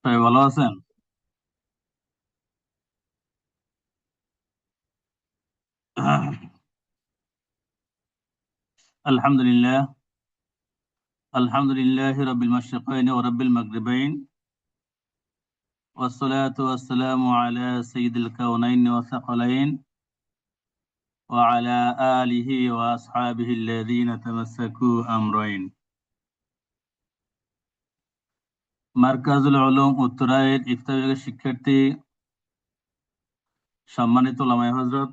সবাই ভালো আছেন? আলহামদুলিল্লাহ। আলহামদুলিল্লাহ রাব্বিল মাশরিকাইন ওয়া রাব্বিল মাগরিবাইন ওয়াসসালাতু ওয়াসসালামু আলা সাইয়্যিদিল কাওনাইন ওয়া সাকালাইন ওয়া আলা আলিহি ওয়া আসহাবিহি আল্লাযীনা তামাসসাকু আমরাইন। মারকাজুল উলুম উত্তরায়ের ইফতা বিভাগের শিক্ষার্থী, সম্মানিত ওলামায়ে হযরত,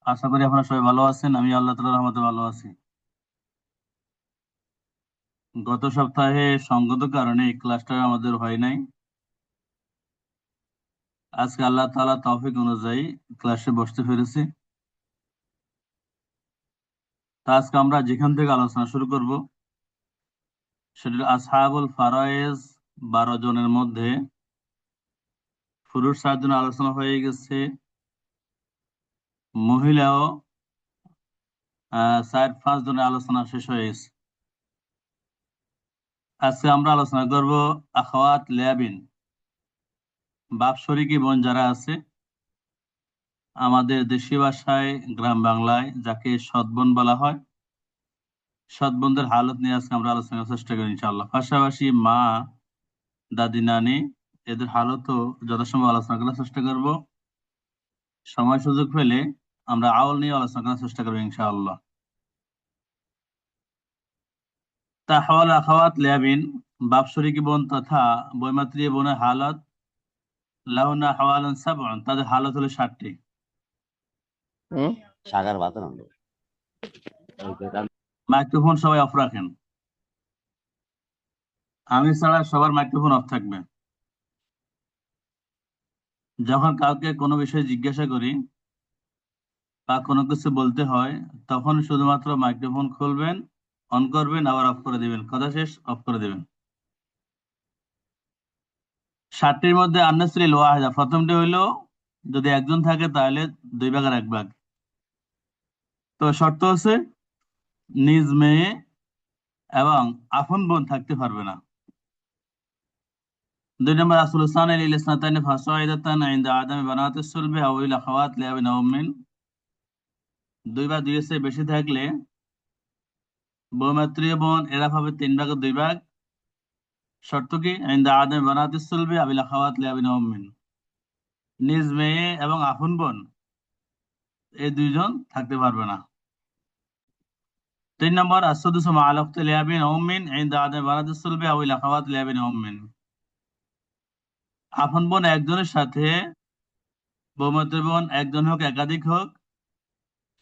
আশা করি আপনারা সবাই ভালো আছেন। আমি আল্লাহ তাআলার রহমতে ভালো আছি। গত সপ্তাহে সঙ্গত কারণে এই ক্লাসটা আমাদের হয় নাই। আজকে আল্লাহ তাআলা তৌফিক অনুযায়ী ক্লাসে বসতে পেরেছি। তা আজকে আমরা যেখান থেকে আলোচনা শুরু করব সেটা হলো আসহাবুল ফারায়েজ। 12 জনের মধ্যে পুরুষ 7 জন আলোচনা হয়ে গেছে, মহিলাও 4-5 জনের আলোচনা শেষ হয়ে গেছে। আজকে আমরা আলোচনা করব আখাওয়াত লিয়াবিন, বাপ শরিকি বোন যারা আছে, আমাদের দেশীয় ভাষায় গ্রাম বাংলায় যাকে সৎ বোন বলা হয়। সৎ বোনদের হালত নিয়ে আজকে আমরা আলোচনা করার চেষ্টা করি ইনশাআল্লাহ। পাশাপাশি মা, দাদি, নানি এদের হালতও যথাসম্ভব আলোচনা করার চেষ্টা করব। সময় সুযোগ পেলে আমরা আউল নিয়ে আলোচনা করার চেষ্টা করবো ইনশাআল্লাহ। তাহওয়াল আখাওয়াত লিয়াবিন, বাপ শরিকি বোন তথা বৈমাত্রীয় বোনের হালত, লাহুনা হাওয়ালান সাবউন, তাদের হালত হলো 7টি। সাগার বাতন আনলো। মাইক্রোফোন সবাই অফ রাখেন, আমি ছাড়া সবার মাইক্রোফোন অফ থাকবে। যখন কাউকে কোনো বিষয়ে জিজ্ঞাসা করি বা কোনো কিছু বলতে হয়, তখন শুধুমাত্র মাইক্রোফোন খুলবেন, অন করবেন, আবার অফ করে দিবেন, কথা শেষ অফ করে দিবেন। 7টির মধ্যে আন্নাসরিল ওয়াহিদা, প্রথমটি হইলো যদি একজন থাকে তাহলে 2 ভাগের 1 ভাগ। তো শর্ত আছে নিজ মেয়ে এবং আপন বোন থাকতে পারবে না। 2 নম্বর আসল সান ইল ইসনাতাইন ফাসাইদাতান ইনদা আদামি বানাতিস সুলবি আও ইল আখাওয়াত লিআবিন আও উম্মিন, 2 বা 2 এর চেয়ে বেশি থাকলে বৌমাত্রীয় বোন এরা পাবে 3 ভাগের 2 ভাগ। শর্ত কি? ইনদা আদামি বানাতিস সুলবি আও ইল আখাওয়াত লিআবিন আও উম্মিন, নিজ মেয়ে এবং আপন বোন এই 2 জন থাকতে পারবে না। 3 নম্বর আসুদুসু মা আল উখতি লিআবিন আও উম্মিন ইনদা আদামি বানাতিস সুলবি আও ইল আখাওয়াত লিআবিন আও উম্মিন, আপন বোন একজনের সাথে বৌমাত্র বোন একজন হোক একাধিক হোক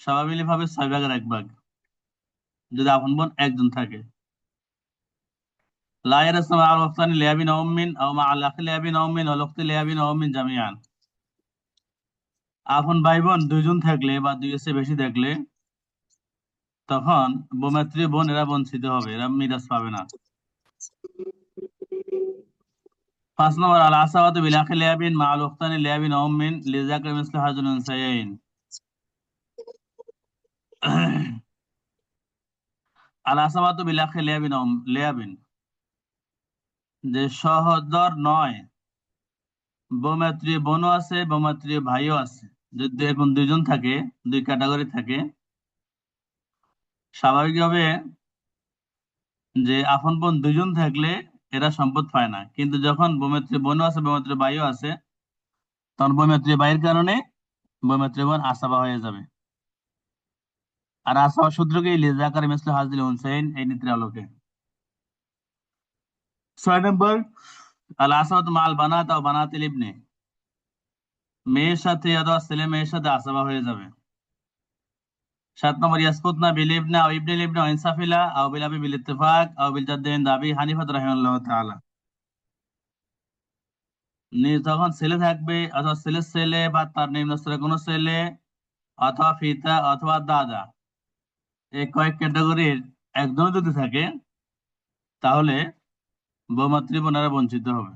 স্বাভাবিকভাবে 6 ভাগের 1 ভাগ, যদি আপন বোন একজন থাকে। লা ইয়ারিসু মা আল উখতানি লিআবিন আও উম্মিন আও মা আল আখি লিআবিন আও উম্মিন ওয়াল উখতি লিআবিন আও উম্মিন জামিআন, আপন ভাই বোন 2 জন থাকলে বা 2 এর চেয়ে বেশি থাকলে তখন বৌমাত্রী বোন এরা বঞ্চিত হবে, এরা মিরাজ পাবে না। 5 নম্বর আল আসাওয়াতু বিল আখি লিআবিন মা আল উখতানি লিআবিন আও উম্মিন লিযাকারি মিসলু হাযুল উনসায়াইন, আল আসাওয়াতু বিল আখি লিআবিন আও লিআবিন, যে সহোদর নয়, বৌমাত্রী বোনও আছে, বৌমাত্রী ভাইও আছে। যদি এখন 2 জন থাকে, 2 ক্যাটাগরি থাকে, স্বাভাবিকভাবে যে আপন বোন 2 জন থাকলে এরা সম্পদ পায় না, কিন্তু যখন বৌমাত্রী বোনও আছে, বৌমাত্রী ভাইও আছে, তখন বৌমাত্রী ভাইয়ের কারণে বৌমাত্রী বোন আসাবা হয়ে যাবে। আর আসাবা সূত্রকে লিযাকারি মিসলু হাযিল উনসাইন, এই নীতির আলোকে। 6 নম্বর আল আসাবাতু মাল বানাত আও বানাতিল ইবনে, মেয়ের সাথে অথবা ছেলে মেয়ের সাথে আসাবা হয়ে যাবে। 7 নম্বর ইয়াসকুতনা বিল ইবনে আও ইবনিল ইবনে ওয়া ইনসাফিলা আও বিল আবি বিল ইত্তেফাক আও বিল জাদ্দি ইনদা আবি হানিফা রাহিমাহুল্লাহ তাআলা, তখন ছেলে থাকবে অথবা ছেলের ছেলে বা তার নিম্নস্তরের কোনো ছেলে অথবা পিতা অথবা দাদা, এই কয়েক ক্যাটাগরির একজন যদি থাকে তাহলে বৌমাতৃ বোনেরা বঞ্চিত হবে।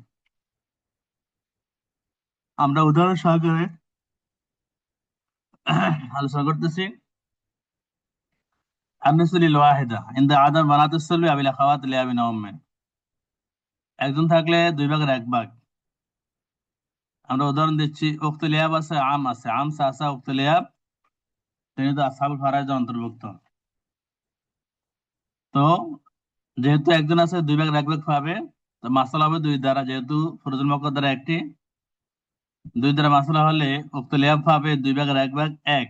আমরা উদাহরণ সহকারে আলোচনা করতেছি। আন-নাসলিল ওয়াহিদা ইনদা আদাম বানাতুস সুলবি আবিল আখাওয়াত লিআবিন আও উম্মিন, একজন থাকলে 2 ভাগের 1 ভাগ। আমরা উদাহরণ দিচ্ছি, উক্তুল ইয়াব আছে, আম আছে, আম চাচা উক্তুল ইয়াব, তিনি তো আসহাবুল ফারাইজের অন্তর্ভুক্ত। তো যেহেতু একজন আছে 2 ভাগের 1 ভাগ পাবে, তো মাসালা হবে 2 দ্বারা, যেহেতু ফরজুল মুকদ্দার একটি, 2 দ্বারা মাসালা হলে উক্তুল ইয়াব পাবে 2 ভাগের 1 ভাগ 1,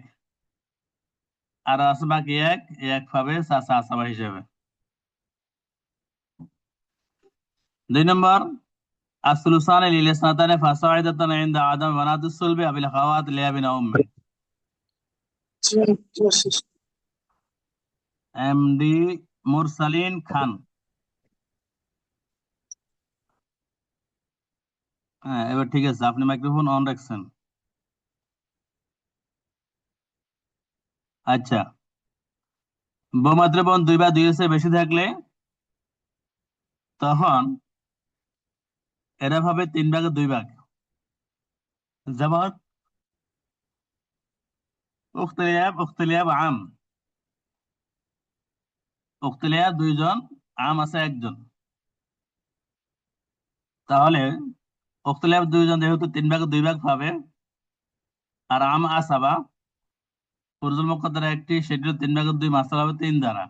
আর আছে বাকি 1, 1 পাবে চাচা আসাবা হিসেবে। 2 নম্বর, الثلثان للاثنتين فصاعدة عند عدم بنات الصلب بالأخوات لأب أو أم। এমডি মুরসালিন খান। হ্যাঁ, এবার ঠিক আছে, আপনি মাইক্রোফোন অন রাখছেন। আচ্ছা, বহুমাত্রা বোন 2 বা 2 এর বেশি থাকলে তখন এরা ভাবে 3 ভাগের 2 ভাগ। যেমন উখতুলিয়াব আম, উখতুলিয়াব 2 জন, আম আছে 1 জন। তাহলে উখতুলিয়াব 2 জন যেহেতু 3 ভাগের 2 ভাগ পাবে, আর আম আসাবা ফরজুল মুকদ্দার একটি, সেটিও 3 ভাগের 2, মাসালা হবে 3 দ্বারা।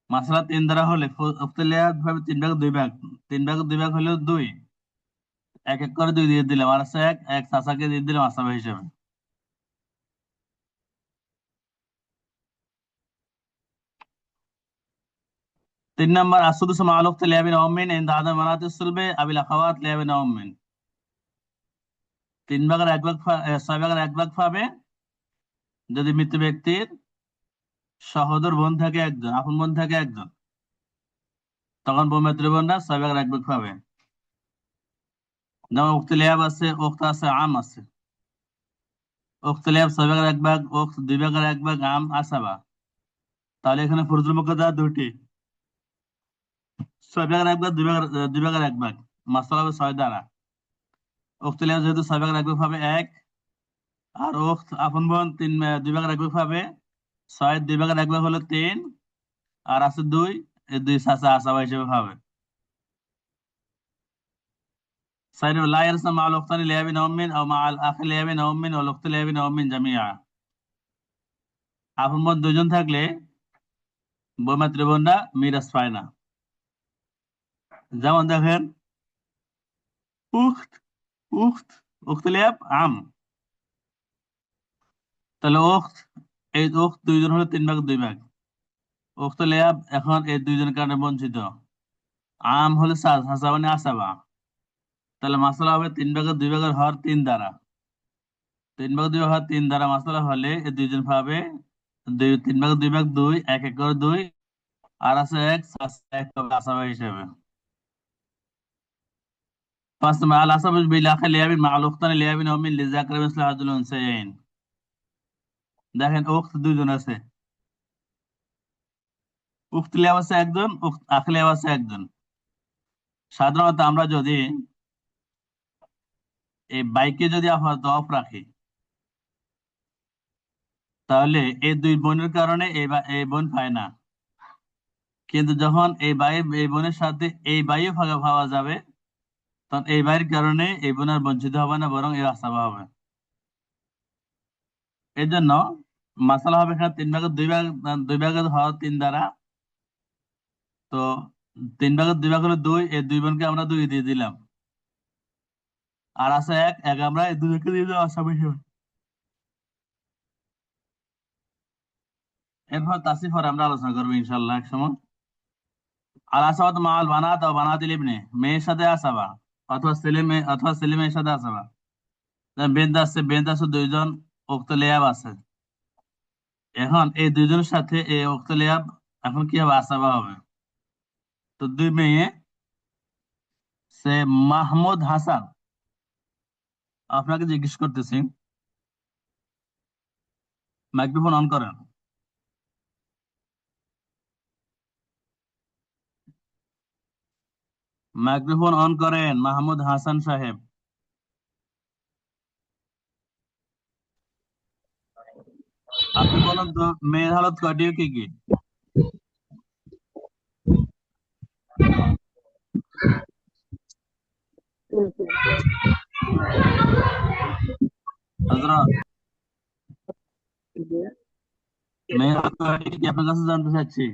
মাসালা 3 দ্বারা হলে উখতুলিয়াব ভাবে 3 ভাগের 2 ভাগ, 3 ভাগের 2 ভাগ হলেও 2, 1 1 করে 2 দিয়ে দিলাম, আর আছে 1, 1 চাচাকে দিয়ে দিলাম আসাবা হিসেবে। 3 নম্বর, আসুদুস মা'আল উখতি লিআবিন আও উম্মিন ইনদা আদাম মানাতিস সুলবে আবিল আখাওয়াত লিআবিন আও উম্মিন। 3 ভাগের 1 ভাগ 6 ভাগের 1 ভাগ পাবে যদি মৃত ব্যক্তির সহোদর বোন থাকে 1 জন, আপন বোন থাকে 1 জন, তখন বৌমাতৃ বোনরা 6 ভাগের 1 ভাগ পাবে। যেমন উখতি লিআব আছে, উখত আছে, আম আছে। উখতি লিআব 6 ভাগের 1 ভাগ, উখত 2 ভাগের 1 ভাগ, আম আসাবা। তাহলে এখানে ফরজুল মুকদ্দার 2টি, 6 ভাগের 1 ভাগ, 2 ভাগের 1 ভাগ, মাসালা হবে 6 দ্বারা। উখতি লিআব যেহেতু 6 ভাগের 1 ভাগ পাবে 1, আর উখত আপন বোন 2 ভাগের 1 ভাগ পাবে 6, 2 ভাগের 1 ভাগ হলো 3, আর আছে 2, এই 2 চাচা আসাবা হিসেবে পাবে। সাইড লা ইয়ারসা মা'আল উখতানি লিআবিন আও উম্মিন আও মা'আল আখি লিআবিন আও উম্মিন ওয়াল উখতি লিআবিন আও উম্মিন জামিআ। আপন বোন 2 জন থাকলে বৌমাতৃ বোনরা মিরাস পায় না। যেমন দেখেন, উখত উখত উখতি লিআব আম, তাহলে উখত, এই উখত 2 জন হলো 3 ভাগের 2 ভাগ। উখতি লিআব এখন এই 2 জনের কারণে বঞ্চিত। আম হলে চাচা মানে আসাবা। তাহলে মাসালা হবে 3 ভাগের 2 ভাগের হর 3 দ্বারা। 3 ভাগের 2 ভাগ হওয়ার 3 দ্বারা মাসালা হলে এই 2 জন পাবে 3 ভাগের 2 ভাগ 2, 1 1 করে 2, আর আছে 1, 1 পাবে আসাবা হিসেবে। 5 নম্বর, আল আসাব বিল আখি লিআবিন মা'আল উখতানি লিআবিন আও মিন লিযাকরি মিসলু হাযিল উনসায়াইন। দেখেন, উখত 2 জন আছে, উখত লিআব আছে 1 জন, উখত আখি লিআব আছে 1 জন। সাধারণত আমরা যদি এই বাইকে যদি আপাতত অফ রাখি, তাহলে এই 2 বোনের কারণে এই বোন পায় না। কিন্তু যখন এই বোনের সাথে এই বাইও পাওয়া যাবে, তখন এই বাইয়ের কারণে এই বোন আর বঞ্চিত হবে না, বরং এর আসাবা হবে। এই জন্য মাসালা হবে এখানে 3 ভাগের 2 ভাগ, 2 ভাগের হওয়া 3 দ্বারা। তো 3 ভাগের 2 ভাগ হলো 2, এই 2 বোনকে আমরা 2 দিয়ে দিলাম, আর আছে 1, 1 আমরা এই 2 জনকে দিয়ে দিলাম আসামি হিসেবে। এরপর তাসিফ আর আমরা আলোচনা করবো ইনশাল্লাহ এক সময়। আল আসাবাত মাল বানাত ও বানাতিল ইবনে, মেয়ের সাথে আসাবা, অথবা ছেলে মেয়ের সাথে আসাবা। বেদ আছে, বেদ আছে 2 জন, উক্ত লিয়াব আছে। এখন এই 2 জনের সাথে এই উক্ত লিয়াব এখন কি হবে, আসাবা হবে। তো 2 মেয়ে, সে মাহমুদ হাসান, আপনাকে জিজ্ঞেস করতেছি, মাইক্রোফোন অন করেন। মাইক্রোফোন অন করেন মাহমুদ হাসান সাহেব। আপনি বলুন তো, মেয়ের হালত কয়টি কি কি? হযরত মেয়ের হালত কয়টি কি আপনার কাছে জানতে চাচ্ছি।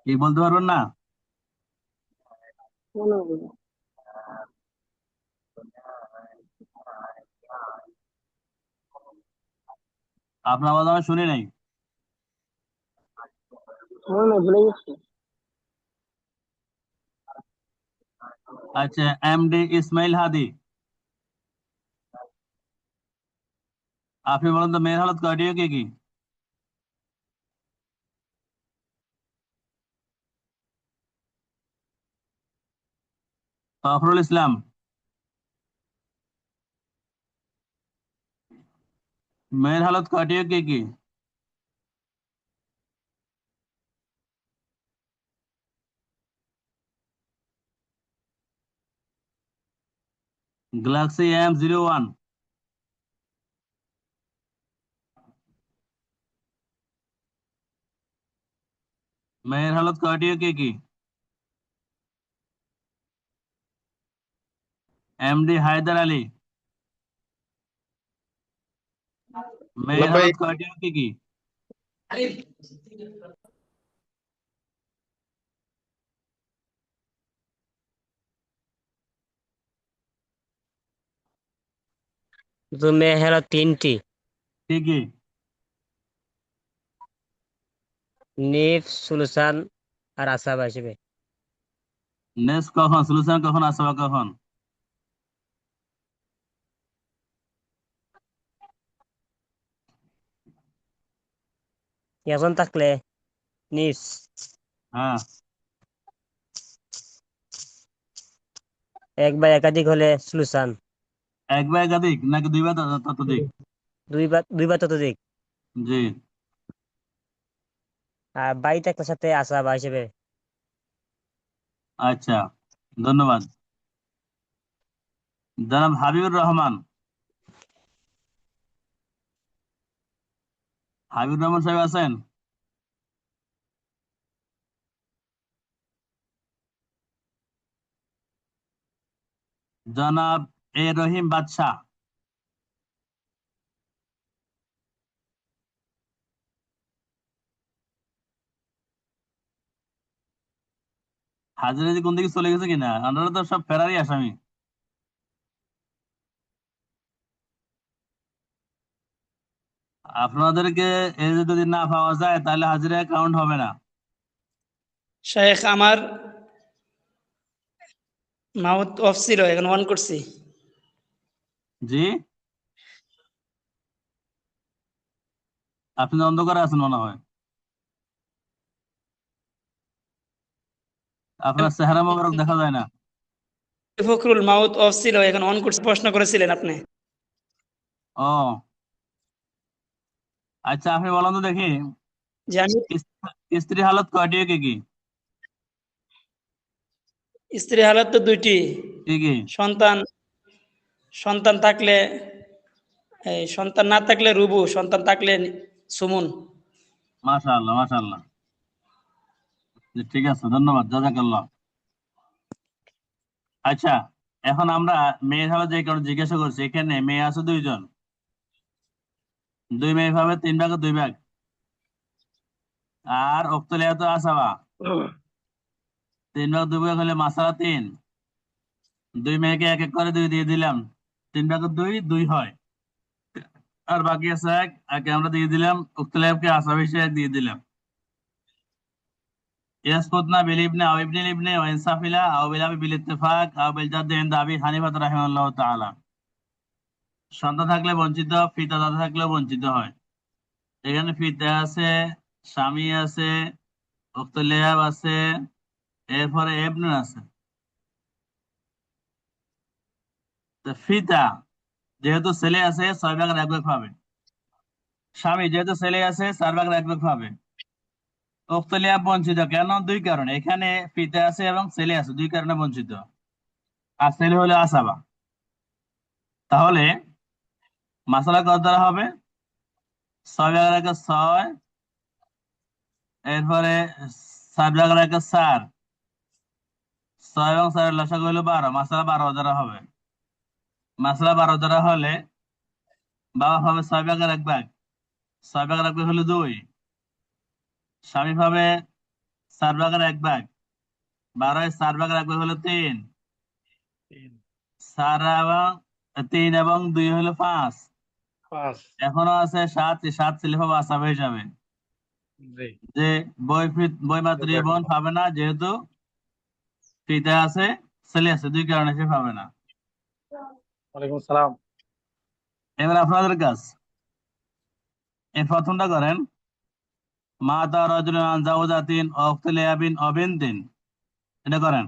কি বলতে পারবেন না? আপনার আওয়াজ আমি শুনি নাই। আচ্ছা, এমডি ইসমাইল হাদি, আপনি বলেন তো মেয়ের হালত কয়টি কি কি? ফখরুল ইসলাম, মেয়ের হালত কয়টি কি কি? গ্যালাক্সি M01, মেয়ের হালত কয়টি কি কি? এমডি হায়দার আলী, মেয়ের হালত কয়টি কি কি? তো মেয়ে হলো 3টি। কি কি? নিফ, সুলসান আর আসাবা হিসেবে। নেস কখন, সলিউশন কখন, আসবা কখন? এখন থাকলে নিফ, হ্যাঁ, এক বা একাধিক হলে সুলসান, এক বা একাধিক নাকি দুই বা ততোধিক? দুই বা ততোধিক। জি, আর বাই থাকলে সাথে আসাবা হিসেবে। আচ্ছা, ধন্যবাদ। জনাব হাবিবুর রহমান, হাবিবুর রহমান সাহেব আছেন? জনাব রহিম বাদশাহ, হাজিরা কোন দিকে চলে গেছে কিনা? আপনারা তো সব ফেরারি আসামি। আপনাদেরকে এই যে যদি না পাওয়া যায় তাহলে হাজিরা কাউন্ট হবে না। শেখ আমার মাউথ অফ ছিল, এখন অন করছি। জি, আপনি অন্ধকারে আছেন মনে হয়, আপনার চেহারা মোবারক দেখা যায় না। ফখরুল মাউথ অফ ছিল, এখন অন করছি। প্রশ্ন করেছিলেন আপনি। ও আচ্ছা, আপনি বলেন তো দেখি, যে আমি স্ত্রী হালত কয়টি কি কি? স্ত্রী হালাত তো দুইটি। কি কি? সন্তান, সন্তান থাকলে সন্তান না থাকলে রুবু, সন্তান থাকলে সুমন। মাশাআল্লাহ, মাশাআল্লাহ। জি, ঠিক আছে, ধন্যবাদ, জাযাকাল্লাহ। আচ্ছা, এখন আমরা মেয়ের হালত যে কারণে জিজ্ঞাসা করছি, এখানে মেয়ে আছে দুইজন, দুই মেয়ে ভাবে 3 ভাগে 2 ভাগ, আর উক্তলিয়া তো আসাবা 3 ভাগ 2 ভাগ হলে মাসালা 3, দুই মেয়েকে এক এক করে 2 দিয়ে দিলাম, 3 ভাগে 2 2 হয়, আর বাকি আছে এক, একে আমরা দিয়ে দিলাম, উক্তলিয়াকে আসাবা হিসেবে 1 দিয়ে দিলাম। ইয়াসকুতনা বিল ইবনে আও ইবনিল ইবনে ওয়া ইনসাফিলা আও বিল বিল ইত্তেফাক আও বিল জাদ্দি ইনদা আবি হানিফা রাহিমাহুল্লাহ তাআলা। সন্তান থাকলে বঞ্চিত, পিতা দাদা থাকলেও বঞ্চিত হয়। এখানে পিতা আছে, স্বামী আছে, উক্ত লেয়াব আছে, এরপরে এবনে আছে। তো পিতা যেহেতু ছেলে আছে 6 ভাগের 1 ভাগ পাবে, স্বামী যেহেতু ছেলে আছে 4 ভাগের 1 ভাগ পাবে। উক্ত লেয়াব বঞ্চিত কেন? 2 কারণে, এখানে পিতা আছে এবং ছেলে আছে, 2 কারণে বঞ্চিত। আর ছেলে হলে আসাবা। তাহলে মাসালা কত দ্বারা হবে? 6 এরপরে 4 6 এবং 4 লসাগু হলো 12, মাসালা 12 দ্বারা হবে। মাসালা 12 দ্বারা হলে বাবা পাবে 6/1 6/1 হলো 2, স্বামী পাবে 4/1, 12 4/1 হলো 3, 3 এবং 2 হলো 5, এখনো আছে 7 ছেলে পাবে আসামি হিসাবে। যে বই মাতৃ বোন পাবে না, যেহেতু পিতা আছে ছেলে আছে, 2 কারণে সে পাবে না। ওয়ালাইকুম আসসালাম। এবার আপনাদের কাজ, এই প্রথমটা করেন, মা তা রাজুলুন আন জাওজাতিন আও উখতি আবিন আও বিনতিন, এটা করেন।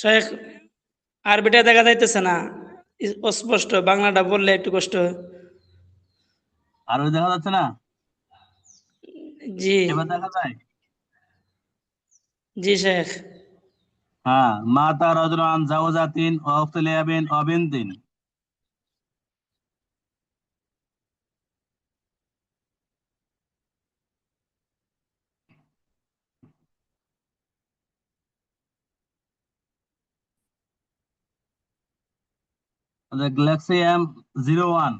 শেখ আরবিটা দেখা যাইতেছে না, অস্পষ্ট, বাংলাটা বললে একটু কষ্ট হয়। আর ওই দেখা যাচ্ছে না? জি এবার দেখা যায়? জি শেখ। হ্যাঁ, মা তা রাজুলুন আন জাওজাতিন আও উখতি আবিন আও বিনতিন। গ্যালাক্সি M01,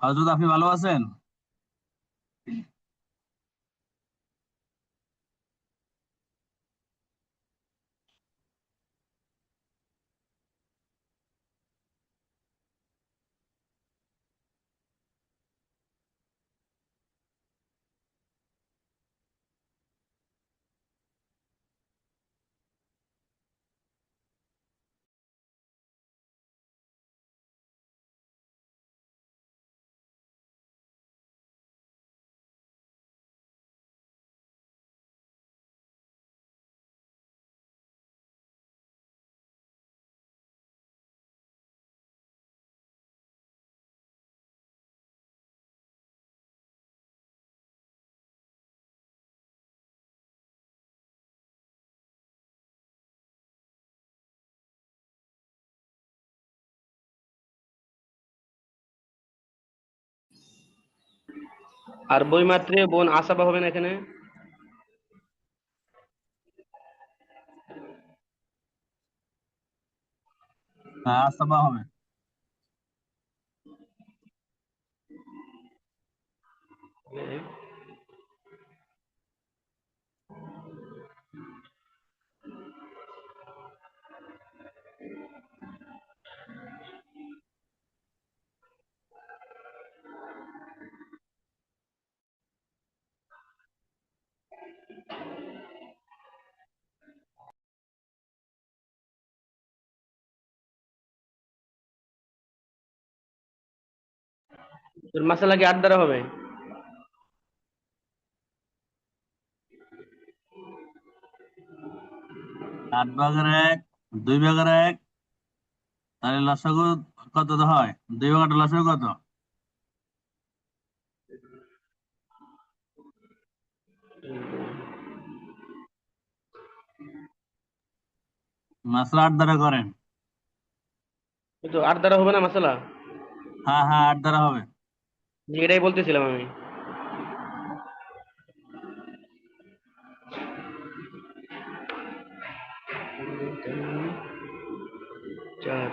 হযরত আপনি ভালো আছেন? আর বইমাত্রে বোন আসাবা হবে না এখানে? হ্যাঁ, আসবা হবে। তোর মাসালা কি 8 দ্বারা হবে? 8/1, 2/1, তাহলে লসাগু কত হয়? 2/8 লসাগু কত? মাসলা 8 দ্বারা করেন। তো 8 দ্বারা হবে না মাসালা? হ্যাঁ হ্যাঁ, 8 দ্বারা হবে। জি, এটাই বলতেছিলাম আমি। চার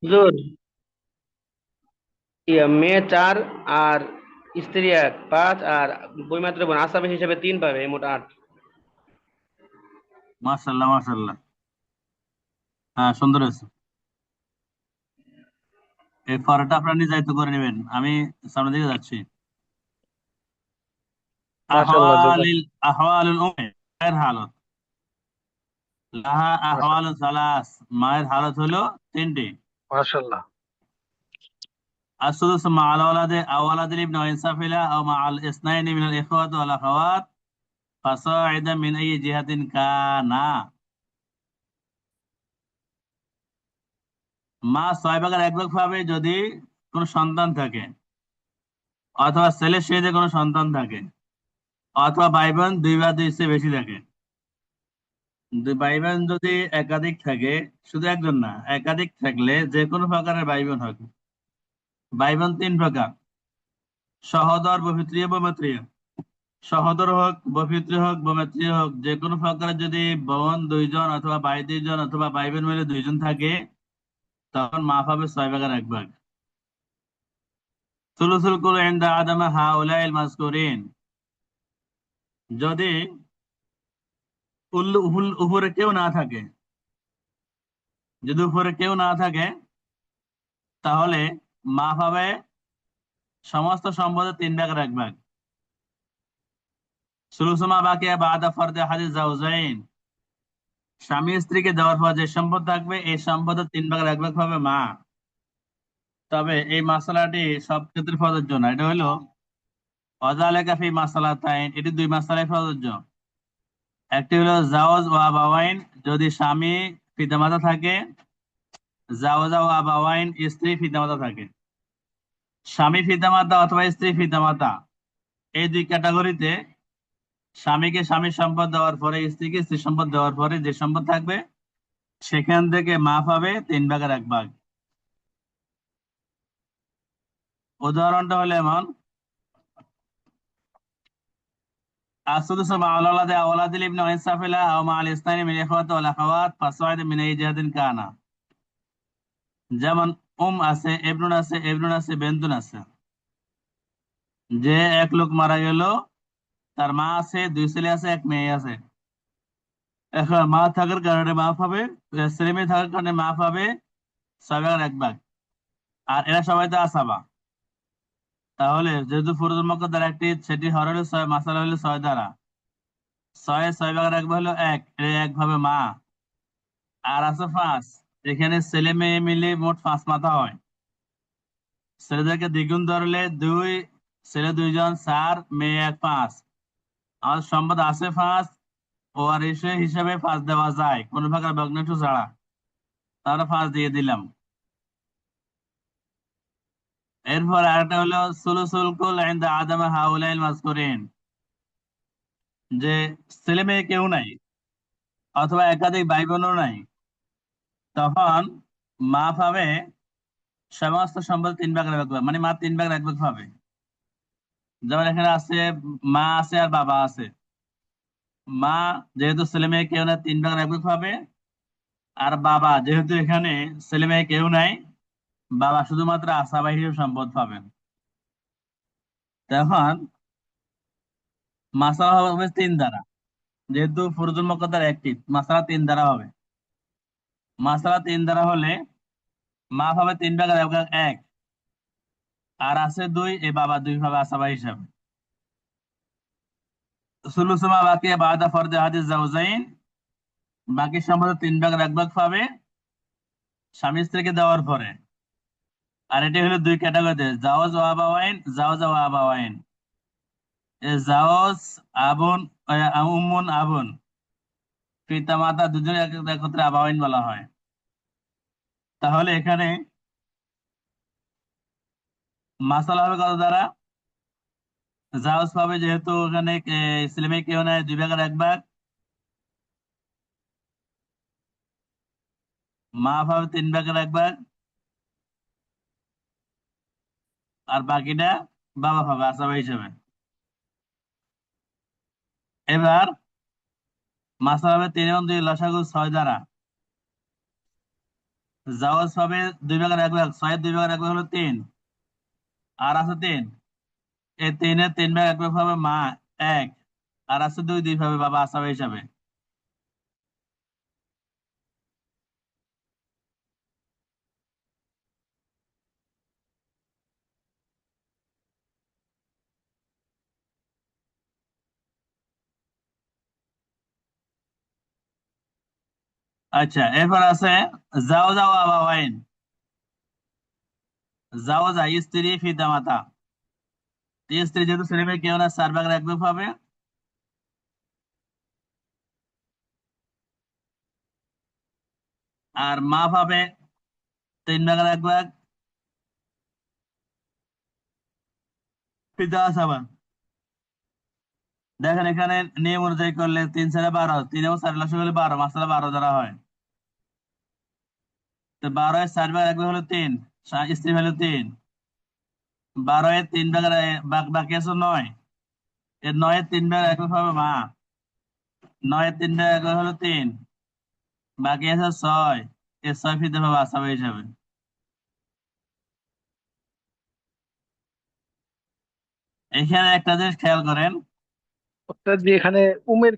হুজুর, মেয়ে 4 আর স্ত্রী 1, 5, আর বইমাত্র বোন আসামি হিসেবে 3 পাবে, মোট 8। মাশাআল্লাহ মাশাআল্লাহ, হ্যাঁ সুন্দর হয়েছে। এই ফরটা আপনার নির্ধারিত করে নেবেন, আমি সামনের দিকে যাচ্ছি। মাশাআল্লাহ, আহওয়ালুল উম্মে, মায়ের হালত। লাহা আহওয়ালুন সালাস, মায়ের হালত হলো 3টি। মাশাআল্লাহ। السدس مع الولد أو ولد الابن وإن سفل أو مع الاثنين من الإخوة والأخوات ফাসাইদা মিন আই জিহাতিন কানা। মা 6 ভাগের 1 ভাগ পাবে যদি কোনো সন্তান থাকে, অথবা ছেলে সেজে কোনো সন্তান থাকে, অথবা ভাই বোন 2 বা 2 চেয়ে বেশি থাকে। ভাই বোন যদি একাধিক থাকে, শুধু একজন না, একাধিক থাকলে যে কোনো প্রকারের ভাই বোন হবে। ভাই বোন 3 প্রকার: সহোদর, বপিতৃয়, বৌমাত্রীয়। সহোদর হোক, বপিতৃ হোক, বৌমাত্রীয় হোক, যে কোনো প্রকারের যদি বোন 2 জন অথবা ভাই 2 জন অথবা ভাই বোন মিলে 2 জন থাকে, তখন মা পাবে 6 ভাগের 1 ভাগ। সুলুসুল কুল ইনদা আদামা হাউলাইল মাযকুরিন। যদি উপরে কেউ না থাকে, যদি উপরে কেউ না থাকে, তাহলে মা পাবে সমস্ত সম্পদের 3 ভাগের 1 ভাগ। সুলুসুমা বাকি বাদা ফরদে হাদিস জাওজাইন। স্বামী স্ত্রীকে দেওয়ার পর যে সম্পদ থাকবে, এই সম্পদের 3 ভাগের 1 ভাগ পাবে মা। তবে এই মাসালাটি সব ক্ষেত্রে প্রযোজ্য না। এটা হলো ওয়াযালিকা ফি মাসালাতাইন, এটি 2 মাসালায় প্রযোজ্য। একটি হলো জাওজ ওয়া আবাওয়াইন, যদি স্বামী পিতামাতা থাকে, জাওজা ওয়া আবাওয়াইন, স্ত্রী পিতামাতা থাকে। স্বামী পিতামাতা অথবা স্ত্রী পিতামাতা, এই 2 ক্যাটাগরিতে স্বামীকে স্বামীর সম্পদ দেওয়ার পরে, স্ত্রীকে স্ত্রী সম্পদ দেওয়ার পরে যে সম্পদ থাকবে, সেখান থেকে মা পাবে 3 ভাগের 1 ভাগ। উদাহরণটা হলো এমন: السدس مع الأولاد أو أولاد الابن وإن سفل أو مع الاثنين من الإخوة والأخوات فصاعد من أي جهة كان। যেমন আছে, এবনুন আছে, এবনুন আছে, বেন্তুন আছে। যে এক লোক মারা গেল, তার মা আছে, 2 ছেলে আছে, 1 মেয়ে আছে। এখন মা থাকার কারণে মা পাবে, ছেলে মেয়ে থাকার কারণে মা পাবে 6 ভাগের 1 ভাগ। আর এরা সবাই তো আসাবা। তাহলে যেহেতু ফুরুজুল মুকাদ্দার একটি, সেটি হর হলো 6, মাসালা হলো 6 দ্বারা। 6 ভাগের 1 ভাগ হলো 1, এর 1 ভাবে মা। আর আছে 5, এখানে ছেলে মেয়ে মিলে মোট 5 মাথা হয়। ছেলেদেরকে দ্বিগুণ ধরলে 2, ছেলে 2 জন, 4, মেয়ে 1, 5। আর সম্পদ আছে 5, ও আর হিসাবে 5 দেওয়া যায় কোন প্রকার ভগ্নাংশ ছাড়া, তাহলে 5 দিয়ে দিলাম। এরপর আরেকটা হলো সুলুসুল কুল ইনদা আদামা হাউলাইল মাযকুরিন। যে ছেলে মেয়ে কেউ নাই, অথবা একাধিক ভাই বোনও নাই, তখন মা পাবে সমস্ত সম্পদ 3 ভাগের 1 ভাগ, মানে মা 3 ভাগের 1 ভাগ পাবে। যেমন এখানে আছে, মা আছে আর বাবা আছে। মা যেহেতু ছেলে মেয়ে কেউ নাই, 3 ভাগের 1 ভাগ পাবে। আর বাবা যেহেতু এখানে ছেলে মেয়ে কেউ নাই, বাবা শুধুমাত্র আসাবা হিসেবে সম্পদ পাবেন। তখন মাসালা হবে 3 দ্বারা, যেহেতু ফুরুজুল মুকাদ্দার একটি, মাসালা 3 দ্বারা হবে। মাসালা 3 দ্বারা হলে মা পাবে 3 ভাগের 1 ভাগ, আর আছে 2, এ বাবা 2 পাবে আসাবা হিসাবে। সুলুসুমা বাকি বাদা ফরদে হাদিস জাওজাইন, বাকি সম্পদের 3 ভাগের 1 ভাগ পাবে স্বামী স্ত্রীকে দেওয়ার পরে। আর এটি হলো 2 ক্যাটাগরিতে: জাওজ ও আবাওয়াইন, জাওজা ও আবাওয়াইন। জাওজ আবুন, উম্মুন আবুন, পিতা মাতা দুজনে একত্রে আবাওয়াইন বলা হয়। তাহলে এখানে মাসালা হবে কত দ্বারা? জাওজ পাবে, যেহেতু এখানে ছেলে মেয়ে কেউ নাই, 2 ভাগের 1 ভাগ। মা পাবে 3 ভাগের 1 ভাগ, আর বাকিটা বাবা পাবে আসাবা হিসেবে। এবার মাসালা হবে 3 এবং 2 লসাগু 6 দ্বারা। জাওজ পাবে 2 ভাগের 1 ভাগ, 6 2 ভাগের 1 ভাগ হলো 3, আর আছে 3, এই 3-এর 3 ভাগ 1 ভাগ পাবে মা 1, আর আছে 2, 2 পাবে বাবা আসাবা হিসাবে। আচ্ছা, এরপর আছে জাওজা ও আবাওয়াইন। জাওজা স্ত্রী পিতা মাতা। স্ত্রী যেহেতু ছেলে মেয়ে কেউ না, 4 ভাগের 1 ভাগ পাবে। আর মা পাবে 3 ভাগের 1 ভাগ, পিতা আছে আবার। দেখেন এখানে নিয়ম অনুযায়ী করলে 3 × 4 = 12, 3 এবং 4 লসাগু হলে 12, মাসালা 12 দ্বারা হয়। তো 12 এর 4 ভাগের 1 ভাগ হলো 3, স্ত্রী হলো 3। 12 এর 3 ভাগের বাকি আছে 9, এর 9 এর 3 ভাগের 1 ভাগ হবে মা। 9 এর 3 ভাগের 1 ভাগ হলো 3, বাকি আছে 6, এর 6 ফিতে পাবে আসাবে হিসাবে। এখানে একটা জিনিস খেয়াল করেন, ওস্তাদ জি, এখানে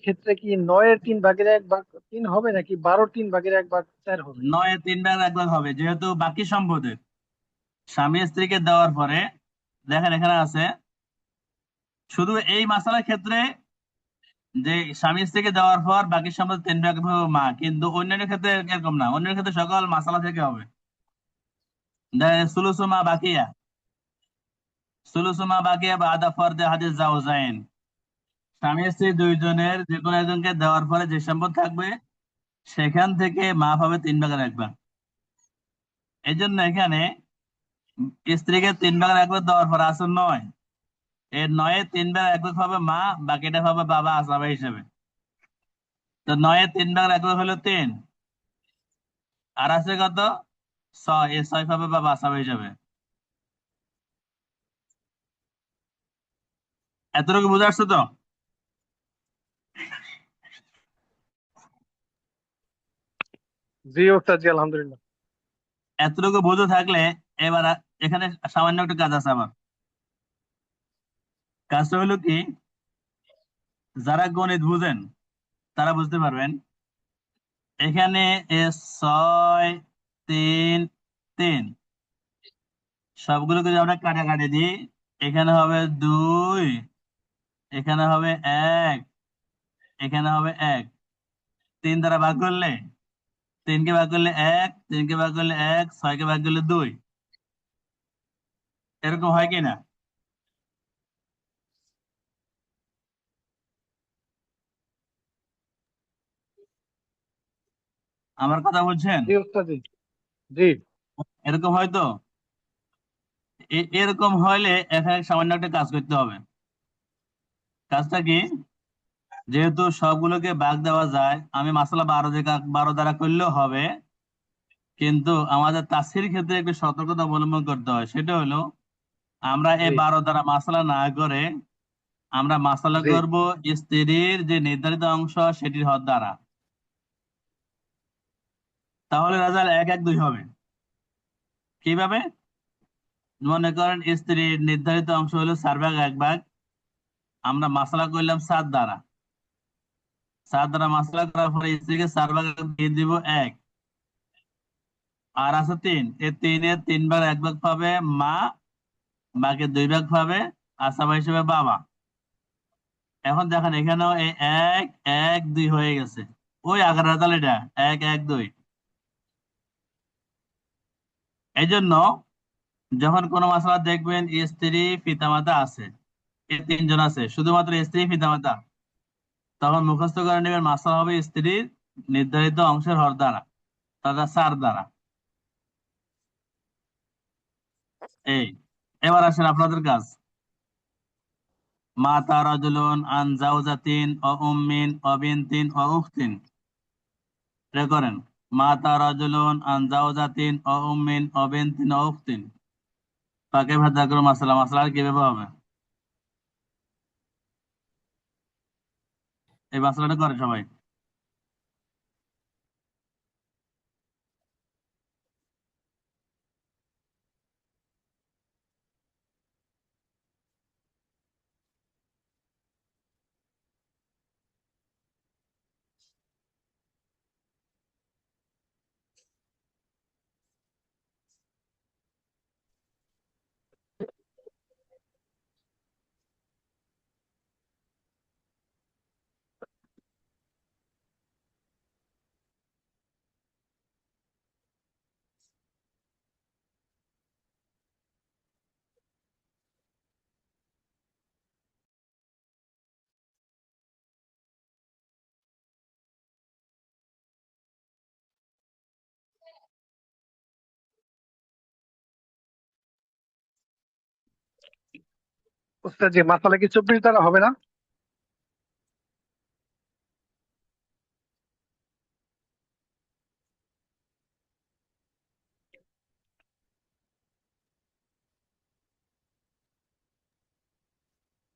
ক্ষেত্রে কি 9 এর 3 ভাগের 1 ভাগ 3 হবে, নাকি 12 এর 3 ভাগের 1 ভাগ 4 হবে? 9 এর 3 ভাগের 1 ভাগ হবে, যেহেতু বাকি সম্পদের স্বামী স্ত্রীকে দেওয়ার পরে। দেখেন এখানে আছে শুধু এই মাসালার ক্ষেত্রে যে স্বামী স্ত্রীকে দেওয়ার পর বাকি সম্পদ 3 ভাগ হবে মা, কিন্তু অন্যান্য ক্ষেত্রে এরকম না, অন্যান্য ক্ষেত্রে সকল মাসালা থেকে হবে। সুলুসুমা বাকিয়া, সুলুসুমা বাকিয়া বা আদা ফরদে হাদিস জাওজাইন, স্বামী স্ত্রী দুইজনের যে কোনো একজনকে দেওয়ার পরে যে সম্পদ থাকবে সেখান থেকে মা পাবে 3 ভাগের 1 ভাগ। এই জন্য এখানে স্ত্রীকে 3 ভাগের 1 ভাগ দেওয়ার পর আছে 9, এর 9 এর 3 ভাগের 1 ভাগ হবে মা, বাকিটা হবে বাবা আসাবা হিসেবে। তো 9 এর 3 ভাগের 1 ভাগ হলো 3, আর আছে কত? 6, এর 6 পাবে বাবা আসাবা হিসেবে। এতটুকু বুঝে আসছো তো? জি ওস্তাদ জি, আলহামদুলিল্লাহ। এতটুকু বুঝে থাকলে এবার এখানে সামান্য একটা কাজ আছে আমার। কাজটা হলো কি, যারা গণিত বুঝেন তারা বুঝতে পারবেন। এখানে 6, 3, 3 সবগুলোকে যদি আমরা কাটাকাটি দিই, এখানে হবে 2, এখানে হবে 1, এখানে হবে 1। 3 দ্বারা ভাগ করলে, 3কে ভাগ করলে 1, 3কে ভাগ করলে 1, 6কে ভাগ করলে 2, এরকম হয় কি না? আমার কথা বলছেন? জি ওস্তাদ জি। জি। এরকম হয়তো এরকম হইলে এখানে সামান্য একটা কাজ করতে হবে। কাজটা কি, যেহেতু সবগুলোকে ভাগ দেওয়া যায়, আমি মাসালা 12 দ্বারা করলেও হবে, কিন্তু আমাদের তাফসীরের ক্ষেত্রে একটু সতর্কতা অবলম্বন করতে হয়। সেটা হলো, আমরা এই জি। 12 দ্বারা মাসালা না করে আমরা মাসালা জি। করব স্ত্রীর যে নির্ধারিত অংশ সেটির হদ দ্বারা। তাহলে রেজাল্ট 1, 1, 2 হবে। কিভাবে? মনে করেন স্ত্রীর নির্ধারিত অংশ হলো 4 ভাগ 1 ভাগ, আমরা মাসালা করলাম 7 দ্বারা। 7 দ্বারা মাসালা করার পরে স্ত্রীকে 4 ভাগ দিয়ে দিব 1, আর আছে 3, এই 3 এর 3 ভাগ 1 ভাগ পাবে মা, বাকি 2 ভাগ পাবে আসাবা হিসেবে বাবা। এখন দেখেন এখানেও এই 1, 1, 2 হয়ে গেছে, ওই আগের রেজাল্ট এটা 1, 1, 2। এই জন্য যখন কোনো মাসালা দেখবেন স্ত্রী পিতামাতা আছে, এই 3 জন আছে, শুধুমাত্র স্ত্রী পিতামাতা, তখন মুখস্থ করে নেবেন মাসালা হবে স্ত্রীর নির্ধারিত অংশের হর দ্বারা, তাদের 4 দ্বারা। এই এবার আসেন আপনাদের কাজ। মাতা রাজুলুন আন জাওজাতিন ও উম্মিন ও বিনতিন ও উখতিন। এটা করেন, মাতা রাজুলুন আন জাওজাতিন ও উম্মিন ও বিনতিন ও উখতিন, তাকে ভাদা করো মাসালা। মাসালা কিভাবে হবে? এই মাসালাটা করে সবাই। উস্তাদ জি, মাসালা কি 24 দ্বারা হবে না?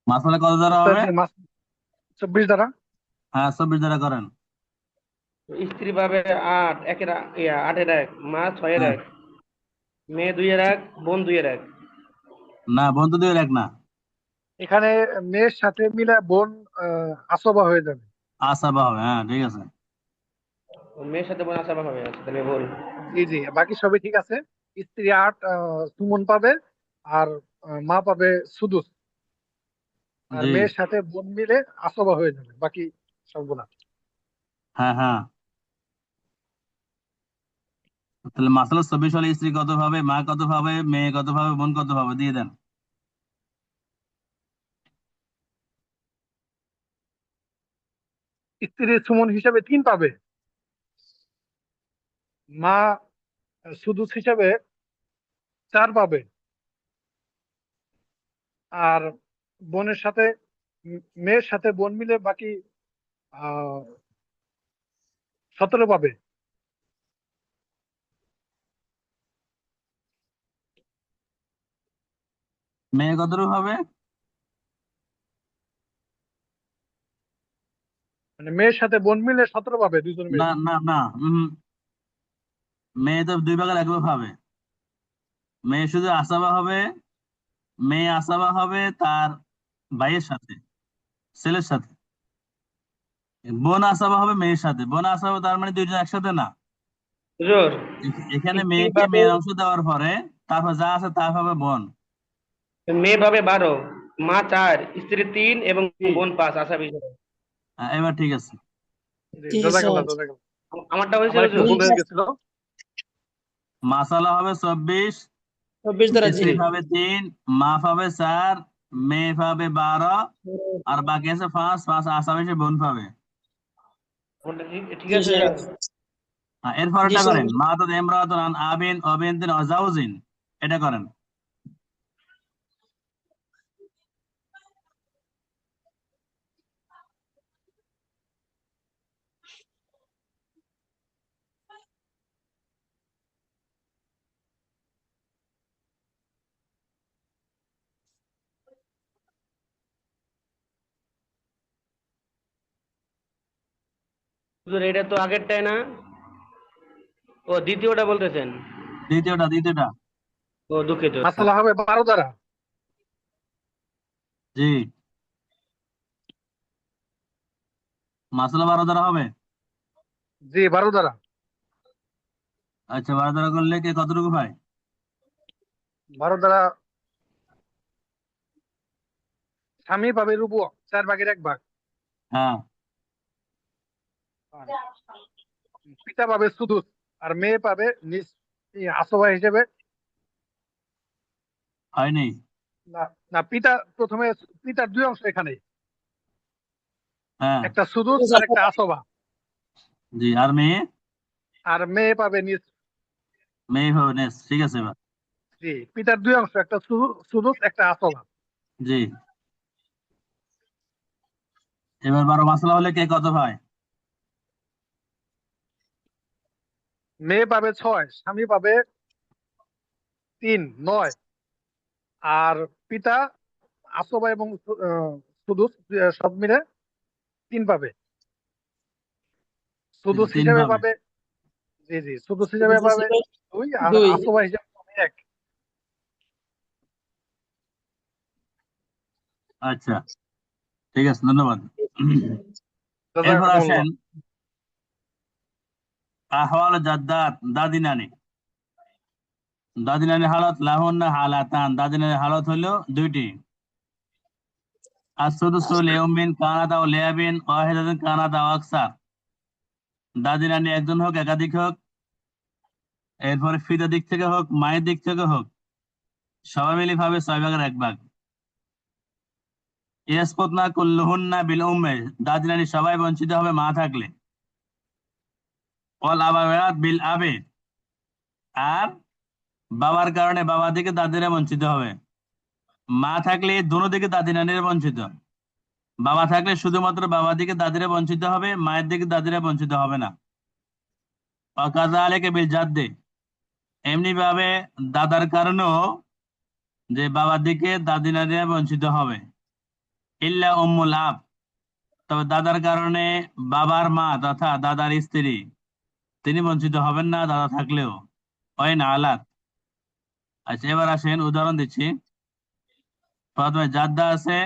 মাসালা কত দ্বারা উস্তাদ হবে? জি, 24 দ্বারা। হ্যাঁ 24 দ্বারা করেন। স্ত্রী পাবে 8 একের 8-এর 1, মা 6-এর হ্যাঁ 1, মেয়ে 2-এর 1, বোন 2-এর 1। না, বন্ধু দিয়ে এক না, এখানে মেয়ের সাথে মিলে বোন আসবা হয়ে যাবে। আসাবা হবে। হ্যাঁ ঠিক আছে। মেয়ের সাথে বোন আসাবা হবে, আচ্ছা তাহলে ভুল। জি জি, বাকি সবই ঠিক আছে। স্ত্রী 8, সুমন পাবে। আর মা পাবে সুদুস। আর জি। মেয়ের সাথে বোন মিলে আসবা হয়ে যাবে, বাকি সবগুলা। হ্যাঁ হ্যাঁ, তাহলে মাসালা 24 হলে স্ত্রী কত পাবে, মা কত পাবে, মেয়ে কত পাবে, বোন কত পাবে দিয়ে দেন। স্ত্রী সুমন হিসাবে 3 পাবে। মা সুদুস হিসাবে 4 পাবে। আর বোনের সাথে মেয়ের সাথে বোন মিলে বাকি 17 পাবে। মেয়ে কতটুকু হবে? মানে মেয়ের সাথে বোন মিলে 17 পাবে, দুজন না মিলে। না না, মেয়ে তো 2 ভাগের 1 ভাগ পাবে। মেয়ে শুধু আসাবা হবে, মেয়ে আসাবা হবে তার ভাইয়ের সাথে, ছেলের সাথে। বোন আসাবা হবে মেয়ের সাথে, বোন আসাবা তার মানে দুইজন একসাথে না। হুজুর, এখানে স্ত্রী মেয়েকে পাবে, মেয়ের অংশ দেওয়ার পরে তারপর যা আছে তা হবে বোন। মেয়ে পাবে 12, মা 4, স্ত্রী 3 এবং জি বোন 5 আসাবি হিসেবে। এবার ঠিক আছে। জি, জি জাযাকাল্লাহ স্যার। জাযাকাল্লাহ। আমারটা হয়েছে আমার একটু হুজুর? ভুল হয়ে গেছিল। মাসালা হবে 24, 24 দ্বারা জি। স্ত্রী পাবে 3, মা পাবে 4, মেয়ে পাবে 12, আর বাকি আছে 5, 5 আসামি সে বোন পাবে। কোনটা ঠিক জি আছে স্যার। হুজুর? এরপর জি এটা স্যার। করেন, মা তো ইমরাতুন আন আবিন অবিনতিন অজাউজিন, এটা করেন। হুজুর এটা তো আগেরটাই না? ও দ্বিতীয়টা বলতেছেন? দ্বিতীয়টা। ও দুঃখিত। মাসালা হবে 12 দ্বারা। জি, মাসালা 12 দ্বারা হবে। জি, 12 দ্বারা। আচ্ছা, 12 দ্বারা করলে কে কতটুকু পায়? 12 দ্বারা স্বামী পাবে রুবু, 4 ভাগের 1 ভাগ। হ্যাঁ আর পিতা পাবে সুদুস। আর মেয়ে পাবে নিজ আসবা হিসেবে। হয়নি। না না, পিতা প্রথমে, পিতার 2 অংশ এখানে, হ্যাঁ একটা সুদুস আর একটা আসবা। জি, আর মেয়ে? আর মেয়ে পাবে নিজ। মেয়ে হবে নেস, ঠিক আছে এবার। জি, পিতার 2 অংশ, একটা সুদুস একটা আসবা। জি, এবার 12 মাসালা হলে কে কত পায়? মেয়ে পাবে 6, স্বামী পাবে 3, 9। আর পিতা আসবা এবং সুদুস সব মিলে 3 পাবে। সুদুস 3 হিসেবে পাবে। পাবে। জি জি, সুদুস হিসেবে পাবে 2, আর 2। আসবা হিসেবে পাবে 1। আচ্ছা ঠিক আছে, ধন্যবাদ। এরপর জাযাকাল্লাহ। আসেন আহওয়াল জাদ্দাত, দাদি নানি। দাদি নানি হালত লাহুন্না হালাতান, দাদি নানি হালত হলো 2টি। আসুদুসু লিউমিন কানাদা ও লিয়াবিন ওয়াহিদাতুন কানাদা ও আকসার। দাদি নানি একজন হোক একাধিক হোক, এরপরে ফিতা দিক থেকে হোক মায়ের দিক থেকে হোক, সবাই মিলে ভাবে 6 ভাগের 1 ভাগ। ইয়াসকুতনা কুল্লুহুন্না বিল উম্মে, দাদি নানি সবাই বঞ্চিত হবে মা থাকলে। ওয়াল আবাওয়াত বিল আবে, আর বাবার কারণে বাবা থেকে দাদিরা বঞ্চিত হবে। মা থাকলে দোনো দিকে দাদি নানিরা বঞ্চিত, বাবা থাকলে শুধুমাত্র বাবা দিকে দাদিরা বঞ্চিত হবে, মায়ের দিকে দাদিরা বঞ্চিত হবে না। কাযালিকা বিল জাদ্দি, এমনি ভাবে দাদার কারণেও যে বাবার দিকে দাদি নানিরা বঞ্চিত হবে। ইল্লা উম্মুল আব, তবে দাদার কারণে বাবার মা তথা দাদার স্ত্রী তিনি বঞ্চিত হবেন না দাদা থাকলেও। না আলাদ। আচ্ছা, এবার আসেন উদাহরণ দিচ্ছি। প্রথমে জাদ্দা আছে,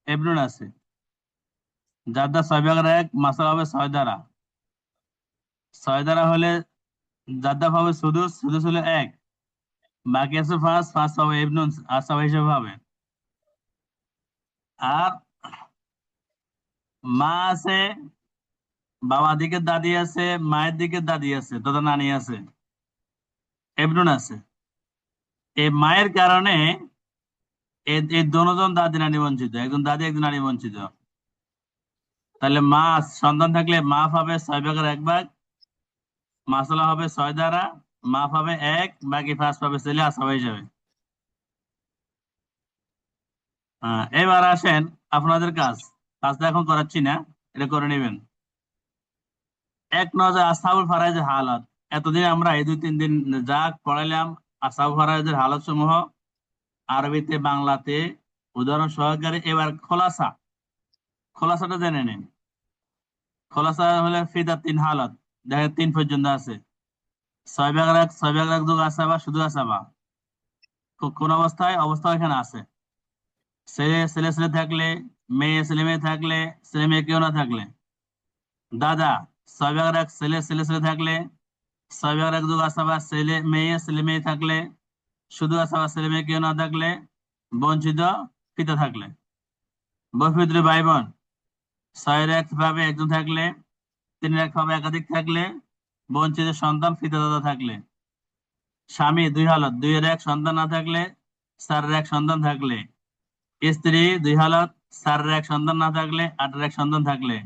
এবনুন আছে। জাদ্দা 6/1, মাসালা হবে 6 দ্বারা। 6 দ্বারা হলে জাদ্দা পাবে সুদুস, সুদুস হলে 1, বাকি আছে 5, 5 পাবে এবনুন আসাবা হিসেবে পাবে। আর মা আছে, বাবা দিকে দাদি আছে, মায়ের দিকে দাদি আছে, দাদা নানি আছে, এবনুন আছে। এই মায়ের কারণে এই দুজন দাদি নানি বঞ্চিত, একজন দাদি একজন নানি বঞ্চিত। তাহলে মা সন্তান থাকলে মা পাবে 6/1, মাসালা হবে 6 দ্বারা, মা পাবে 1, বাকি 5 পাবে ছেলে আসাবা হিসাবে। এবার আসেন আপনাদের কাজটা এখন করাচ্ছি না, এটা করে নেবেন। এক নজর আসহাবুল ফারাইজের হালাত। এতদিন আমরা এই 2-3 দিন যা পড়াইলাম আসহাবুল ফারাইজের হালত সমূহ আরবিতে বাংলাতে উদাহরণ সহকারে। এবার খোলাসাটা জেনে নিন। খোলাসা হলে ফিদা 3 হালত, দেখেন 3 পর্যন্ত আছে। 6/1, 6/1 যোগ আসাবা, শুধু আসাবা কোন অবস্থায় এখানে আছে। ছেলে ছেলে ছেলে থাকলে, মেয়ে ছেলে মেয়ে থাকলে, ছেলে মেয়ে কেউ না থাকলে। দাদা 6/1, ছেলে ছেলে ছেলে থাকলে, 6/1 যোগ আসাবা, ছেলে মেয়ে থাকলে, শুধু আসাবা, ছেলে মেয়ে কেউ না থাকলে, বঞ্চিত পিতা থাকলে। বৈপিত্র ভাই বোন 6/1 ভাবে একজন থাকলে, 3/1 ভাবে একাধিক থাকলে, বঞ্চিত সন্তান পিতা দাদা থাকলে। স্বামী 2 হালত, 2/1 সন্তান না থাকলে, 4/1 সন্তান থাকলে। স্ত্রী 2 হালত, 4/1 সন্তান না থাকলে, 8/1 সন্তান থাকলে।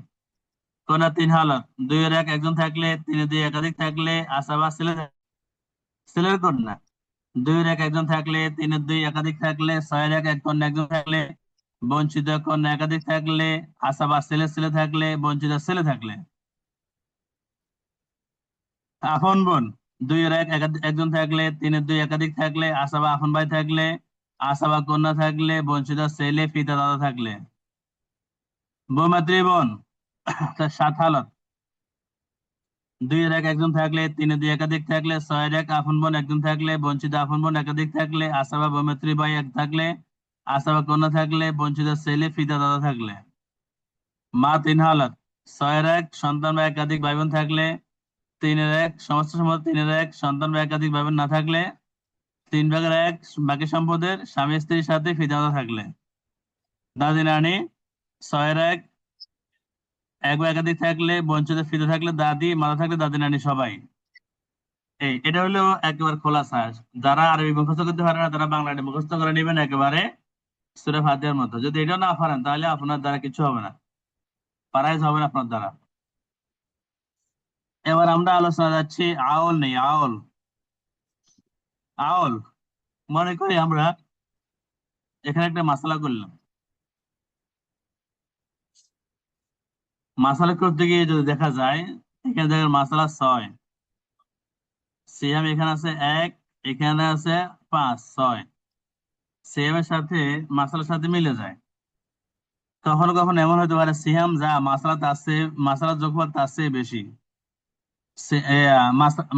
কন্যা 3 হালত, 2/1 একজন থাকলে, 3/2 একাধিক থাকলে, আসাবা ছেলের কন্যা 2/1 একজন থাকলে, 3/2 একাধিক থাকলে, 6/1 এক কন্যা একজন থাকলে, বঞ্চিত কন্যা একাধিক থাকলে, আসাবা ছেলে থাকলে, বঞ্চিত ছেলে থাকলে। আপন বোন 2/1 একজন থাকলে, 3/2 একাধিক থাকলে, আসাবা আপন ভাই থাকলে, আসাবা কন্যা থাকলে, বঞ্চিত ছেলে পিতা দাদা থাকলে। বৌমাতৃ বোন 7 হালত, 2/1 একজন থাকলে, 3/2 একাধিক থাকলে, 6/1 আপন বোন একজন থাকলে, বঞ্চিত আপন বোন একাধিক থাকলে, আসাবা বৌমাতৃ ভাই এক থাকলে, আসাবা কন্যা থাকলে, বঞ্চিত ছেলে পিতা দাদা থাকলে। মা 3 হালত, 6/1 সন্তান বা একাধিক ভাই বোন থাকলে, 3/1 সমস্ত সম্পদ, 3/1 সন্তান বা একাধিক ভাই বোন না থাকলে, 3/1 বাকি সম্পদের স্বামী স্ত্রীর সাথে পিতা মাতা থাকলে। দাদি নানি 6/1 এক বা একাধিক থাকলে, বঞ্চিত পিতা থাকলে, দাদি মাতা থাকলে দাদি নানি সবাই। এটা হলো একেবারে খোলাসা। যারা আরবি মুখস্থ করতে পারে না তারা বাংলাটা মুখস্থ করে নেবেন একেবারে সূরা ফাতিহার মতো। যদি এটাও না পারেন তাহলে আপনার দ্বারা কিছু হবে না, পারাইজ হবে না আপনার দ্বারা। এবার আমরা আলোচনা যাচ্ছি আওল নেই। আওল মনে করি আমরা এখানে একটা মাসালা করলাম। মাসালা করতে গিয়ে যদি দেখা যায় এখানে দেখেন মাসালা 6, সিয়াম এখানে আছে 1, এখানে আছে 5, 6 সিয়ামের সাথে মাসালার সাথে মিলে যায়। কখনো কখনো এমন হতে পারে সিয়াম যা মাসালার যোগফল তার চেয়ে বেশি।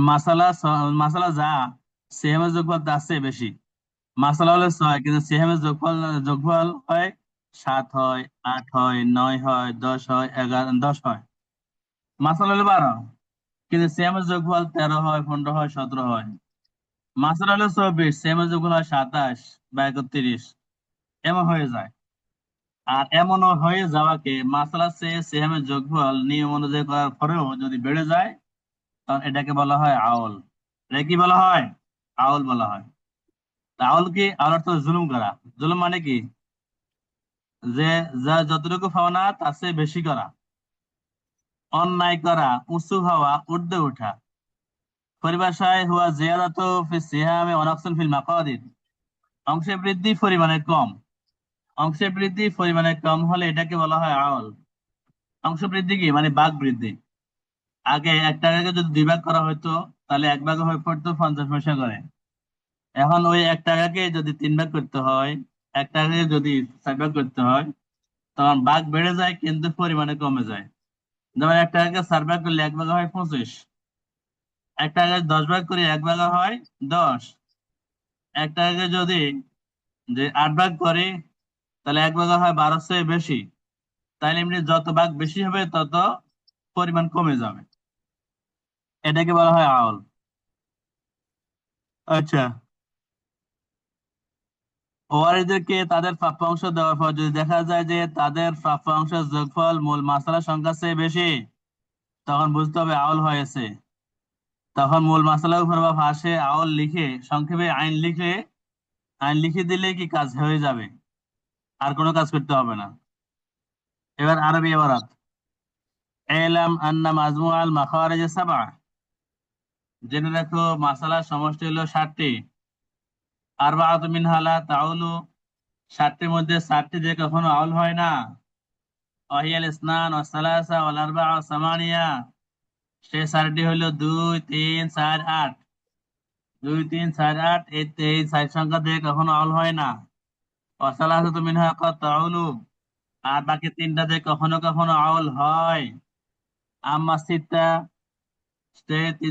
মাসালা যা সিয়ামের যোগফল তার চেয়ে বেশি। মাসালা হলো 6 কিন্তু সিয়ামের যোগফল হয় 7, হয় 8, হয় 9, হয় 10, হয় 11, 10 হয়। মাসালা হলো 12 কিন্তু সিয়ামের যোগফল 13 হয়, 15 হয়, 17 হয়। মাসালা হলো 24, সিয়ামের যোগফল হয় 27 বা 31, এমন হয়ে যায়। আর এমন হয়ে যাওয়াকে মাসালা চেয়ে সিয়ামের যোগফল নিয়ম অনুযায়ী করার পরেও যদি বেড়ে যায় তখন এটাকে বলা হয় আউল। এটা কি বলা হয়? আউল বলা হয়। আউল কি? আউল অর্থ জুলুম করা। জুলুম মানে কি? যে যা যতটুকু পাওনা তার চেয়ে বেশি করা, অন্যায় করা, উঁচু হওয়া, ঊর্ধ্বে ওঠা। পরিভাষায় হুয়া জিয়াদাতু ফি সিয়ামে ওয়া নাকসুন ফিল মাকাদির। অংশে বৃদ্ধি পরিমাণে কম। অংশে বৃদ্ধি পরিমাণে কম হলে এটাকে বলা হয় আওল। অংশ বৃদ্ধি কি মানে ভাগ বৃদ্ধি। আগে 1 টাকাকে যদি 2 ভাগ করা হতো তাহলে 1 ভাগ হয়ে পড়তো 50 পয়সা করে। এখন ওই 1 টাকাকে যদি 3 ভাগ করতে হয়, 1 টাকাকে যদি 4 ভাগ করতে হয়, তখন ভাগ বেড়ে যায় কিন্তু পরিমাণে কমে যায়। যেমন 1 টাকাকে 4 ভাগ করলে 1 ভাগ হয় 25। 1 টাকাকে 10 ভাগ করে 1 ভাগ হয় 10। 1 টাকাকে যদি 8 ভাগ করে তাহলে 1 ভাগ হয় 12 চেয়ে বেশি। তাইলে এমনি যত ভাগ বেশি হবে তত পরিমাণ কমে যাবে। এটাকে বলা হয় আওল। আচ্ছা, ওয়ারিদেরকে তাদের প্রাপ্যাংশ দেওয়ার পর যদি দেখা যায় যে তাদের প্রাপ্যাংশের যোগফল মূল মাসআলার সংখ্যার চেয়ে বেশি, তখন বুঝতে হবে আউল হয়েছে। তখন মূল মাসআলার উপর বা পাশে আউল লিখে সংক্ষেপে আইন লিখে দিলে কি কাজ হয়ে যাবে, আর কোনো কাজ করতে হবে না। এবার আরবি ইবারাত। ইলাম আন্না মাজমুআল মাখারিজ সাবআ। জেনে রাখো মাসআলার সমষ্টি হলো 7টি। আরবাআতু মিনহা লা তাউলু। 7টির মধ্যে 4টি যে কখনো আউল হয় না। ওয়াহিয়াল ইসনান ওয়া সালাসা ওয়াল আরবাআ ওয়া সামানিয়া। সেই 4টি হলো 2, 3, 4, 8। 2, 3, 4, 8 এই 4 সংখ্যা দিয়ে কখনো আউল হয় না। ওয়া সালাসাতু মিনহা ক্বাদ তাউলু। আর বাকি 3টা দিয়ে কখনো কখনো আউল হয়। আম্মা সিত্তা,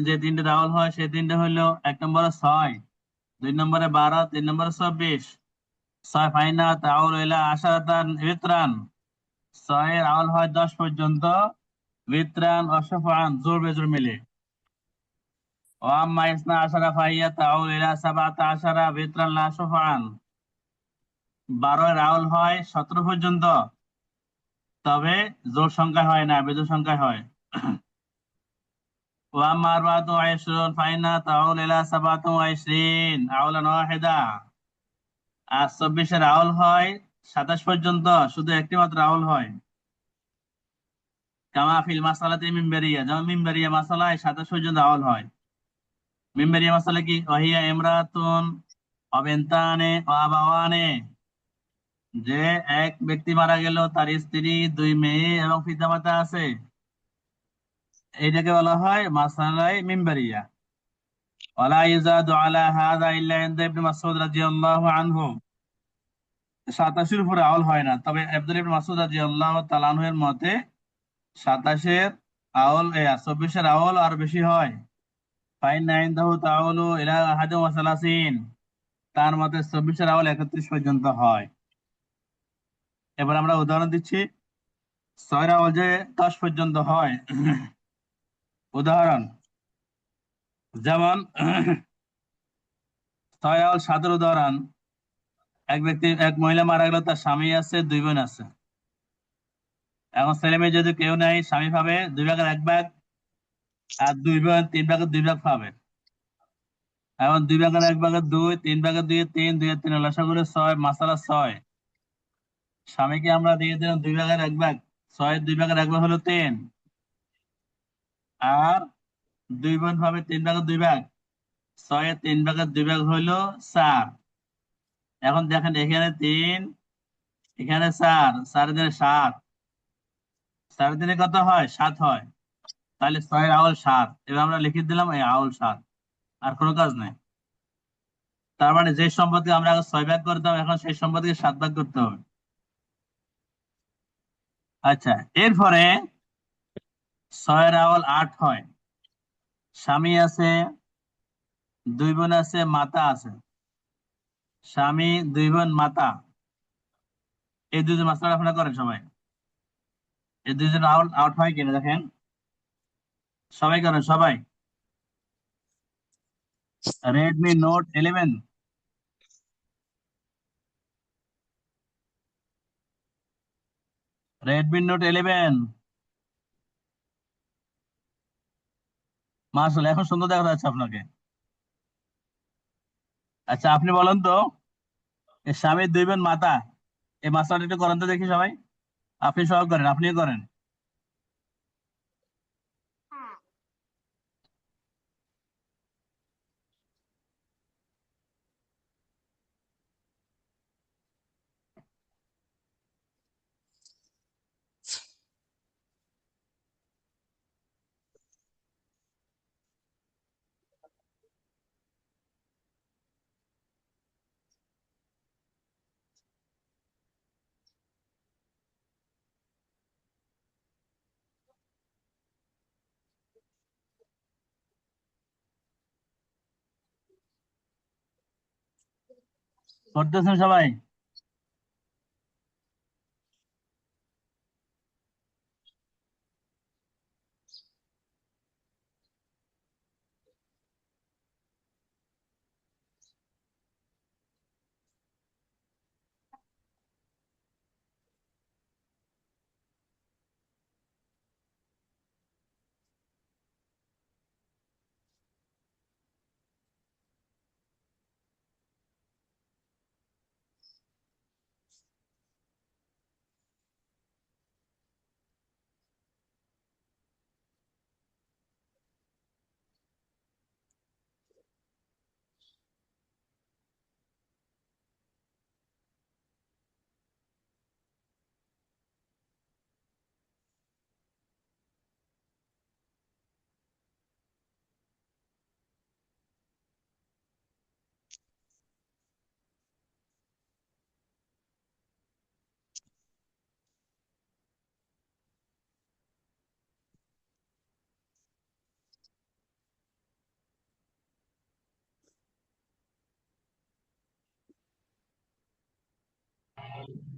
যে 3টে আউল হয় সেই 3টে হলো 1 নম্বরে 6, 2 নম্বরে 12, 3 নম্বরে 24। 6 ফাইনা তাউল ইলা আশারাতান বিতরান। 6 আউল হয় 10 পর্যন্ত। বিতরান অসফান জোর বেজোর মিলে। ও আম্মা ইসনা আশারা ফাইয়া তাউল ইলা 17 বিতরান লা সফান। 12 আউল হয় 17 পর্যন্ত, তবে জোর সংখ্যা হয় না, বেজোর সংখ্যায় হয়। ও আম্মা আরবাআতু ওয়া ইশরুন ফাইনা তাউল ইলা 27 আউলান ওয়াহিদা। আর 24 আউল হয় 27 পর্যন্ত, শুধু একটি মাত্র আউল হয়। কামা ফিল মাসালাতি মিম্বারিয়া, যেমন মিম্বারিয়া মাসালায় 27 পর্যন্ত আউল হয়। মিম্বারিয়া মাসালা কি? ওয়াহিয়া ইমরাতুন ওয়া বিনতানে ওয়া আবাওয়ানে। যে এক ব্যক্তি মারা গেল, তার স্ত্রী, 2 মেয়ে এবং পিতামাতা আছে, এইটাকে বলা হয় মাসালাই মিম্বারিয়া। ওয়ালা ইউজাদু আলা হাযা ইল্লা ইনদা ইবনে মাসউদ রাদিয়াল্লাহু আনহু। 27-এর উপরে আউল হয় না, তবে আব্দুল্লাহ ইবনে মাসউদ রাদিয়াল্লাহু তাআলা আনহু এর মতে 27-এর আউল 24-এর আউল আর বেশি হয়। ফাইন ইনদাহু তাউলু ইলা 31। তার মতে 24-এর আউল 31 পর্যন্ত হয়। এবার আমরা উদাহরণ দিচ্ছি। 6-এর আউল যে 10 পর্যন্ত হয়। উদাহরণ যেমন 6 আউল 7-এর উদাহরণ। এক মহিলা মারা গেল, তার স্বামী আছে, 2 বোন আছে। এখন ছেলে মেয়ে যদি কেউ নাই, স্বামী পাবে 2 ভাগের 1 ভাগ, আর 2 বোন 3 ভাগের 2 ভাগ পাবে। এখন 2 ভাগের 1 ভাগের 2, 3 ভাগের 2 3, 2 এর 3 লসা করে 6, মাসালা 6। স্বামীকে আমরা দিয়ে দিলাম 2 ভাগের 1 ভাগ। 6-এর 2 ভাগের 1 ভাগ হলো 3। আর 2 বোন পাবে 3 ভাগের 2 ভাগ। 6-এর 3 ভাগের 2 ভাগ হলো 4। এখন দেখেন, এখানে 3, এখানে 4, 4 দিনে 7, 4 দিনে কত হয়? 7 হয়। তাহলে 6-এর আউল 7। এবার আমরা লিখে দিলাম এই আউল 7, আর কোনো কাজ নেই। তার মানে যে সম্পদকে আমরা আগে 6 ভাগ করতাম, এখন সেই সম্পদকে 7 ভাগ করতে হবে। আচ্ছা, এরপরে 6-এর আউল 8 হয়। স্বামী আছে, 2 বোন আছে, মাতা আছে। স্বামী, 2 বোন, মাতা, এই দুজন মাসলা আপনারা করেন সবাই। এই দুজন আউট আউট হয় কিনা দেখেন, সবাই করেন সবাই। Redmi note 11। রেডমি নোট 11 মাশাআল্লাহ, এখন সুন্দর দেখা যাচ্ছে আপনাকে। আচ্ছা, আপনি বলেন তো, এই স্বামীর 2 বোন, মাতা, এই মাসলাটা একটু করেন তো দেখি সবাই। আপনি সব করেন, আপনিও করেন। করতেছেন সবাই?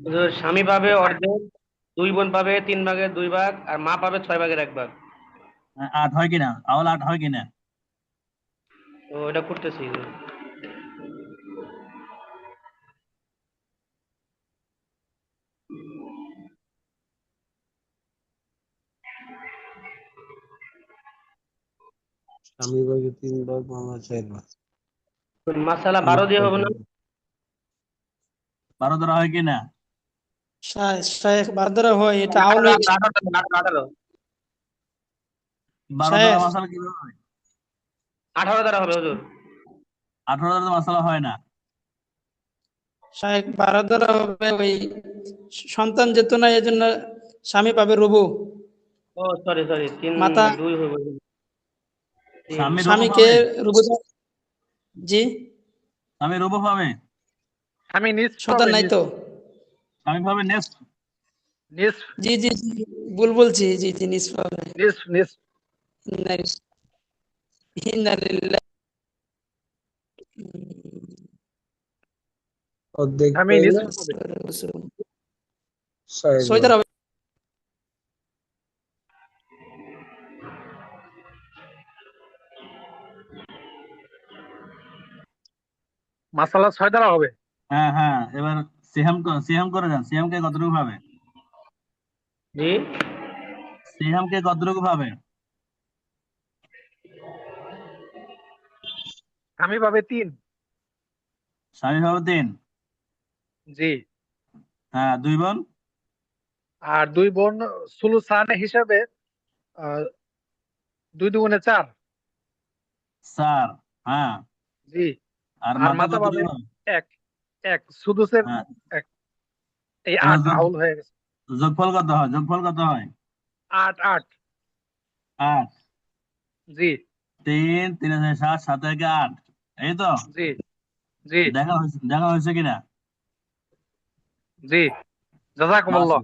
হুজুর, স্বামী পাবে অর্ধেক, দুই বোন পাবে 3 ভাগের 2 ভাগ, আর মা পাবে 6 ভাগের 1 ভাগ। 8 হয় কিনা? আওয়াল 8 হয় কিনা? তো এটা করতেছি হুজুর। স্বামী ভাগে 3 ভাগ, মামা 4 ভাগ। মাসালা আমার 12 দিয়ে হবে না? 12 দ্বারা হয় কিনা? শায়েখ বারদারা হয়, এটা আউল 18 হয়ে গেছে। 18 12 দ্বারা শায়েখ মাসালা কিভাবে হয়? 18 দ্বারা হবে হুজুর। 18 দ্বারা তো মাসালা হয় না। শায়েখ বারদারা হবে ওই সন্তান যেত না, এই জন্য স্বামী পাবে রুবু। ও সরি সরি, 3 মাতা 2 হবে হুজুর। স্বামী রূপ স্বামীকে পাবে? রুবু জি, স্বামী রূপ পাবে? আমি নিস সন্তান পাবে নাই নিস তো। স্বামী পাবে নেস? নিস জি জি জি, ভুল বলছি, জি জি, নিস পাবে। নিস নিস ইন্না লিল্লাহি। অর্ধেক আমি নিস পাইলে পাবে। 6 ছয় ভাগ। দ্বারা হবে। মাসালা 6 দ্বারা হবে। হ্যাঁ হ্যাঁ, এবার সিহাম করে যান। সিহামকে কতটুকু পাবে? জি, সিহামকে কতটুকু পাবে? আমি পাবে 3। স্বামী পাবে 3। জি। হ্যাঁ, 2 বোন? আর 2 বোন সুলুসানে হিসাবে 2 দুগুণে 4। 4। হ্যাঁ, জি। আর আর মাতা মাতা পাবে কতটুকু পাবে? 1 1 সুদুসের হ্যাঁ, 1। এই এবার 8 আউল হয়ে গেছে। যোগফল কত হয়? যোগফল কত হয়? 8 8। 8। জি 3 3 আছে 7, 7 একে 8। এই তো। জি জি দেখা হয়েছে কিনা? জি। জাযাকুমুল্লাহ। মাশাআল্লাহ।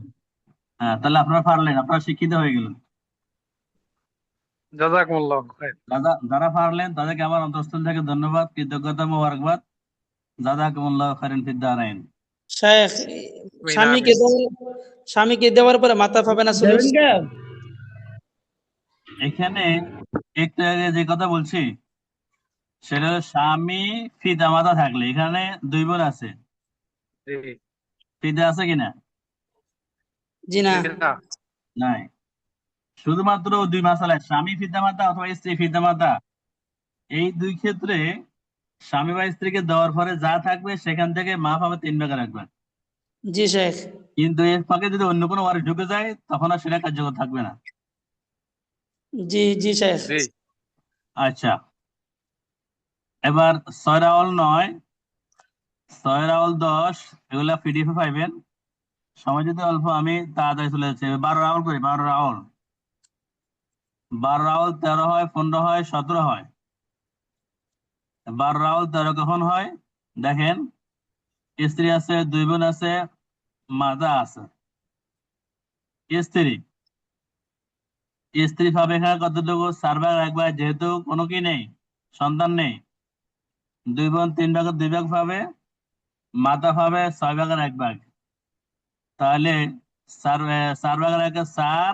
হ্যাঁ, তাহলে আপনারা পারলেন, আপনারা শিক্ষিত হয়ে গেলেন। জাযাকুমুল্লাহ খাইর। যারা পারলেন তাদেরকে আমার অন্তঃস্থল থেকে ধন্যবাদ, কৃতজ্ঞতা, মোবারকবাদ। জাযাকুমুল্লাহু খাইরান ফিদ দারাইন। শায়েখ আমিন স্বামীকে আমিন। স্বামীকে দেওয়ার পরে মাতা পাবে না সুলুস। এখানে একটু আগে যে কথা বলছি সেটা হলো স্বামী ফিদা মাতা থাকলে, এখানে 2 বোন আছে, জি ফিদা আছে কিনা? জি না। জি না। নাই। শুধুমাত্র 2 মাসালায় স্বামী ফিদা মাতা অথবা স্ত্রী ফিদা মাতা, এই 2 ক্ষেত্রে স্বামী বা স্ত্রীকে দেওয়ার পরে যা থাকবে সেখান থেকে মা পাবে 3 ভাগে রাখবে। জি শেখ। কিন্তু এর ফাঁকে যদি অন্য কোনো ওয়ারিশ ঢুকে যায় তখন আর সেটা কার্যকর থাকবে না। জি জি শেখ। জি আচ্ছা, এবার 6 রাওয়াল 9, 6 রাওয়াল 10, এগুলা পিডিএফ পাইবেন। সময় যদি অল্প, আমি তাড়াতাড়ি চলে যাচ্ছি। 12 রাওয়াল করি। 12 রাওয়াল, 12 রাওয়াল 13 হয়, 15 হয়, 17 হয়। 12 রাওয়াল 13 কখন হয়? দেখেন, স্ত্রী আছে, 2 বোন আছে, মাতা আছে। স্ত্রী স্ত্রী পাবে এখানে কতটুকু? 4 ভাগ 1 ভাগ, যেহেতু কোনো কি নেই, সন্তান নেই। 2 বোন 3 ভাগের 2 ভাগ পাবে। মাতা পাবে 6/1 তাহলে 4/1 4,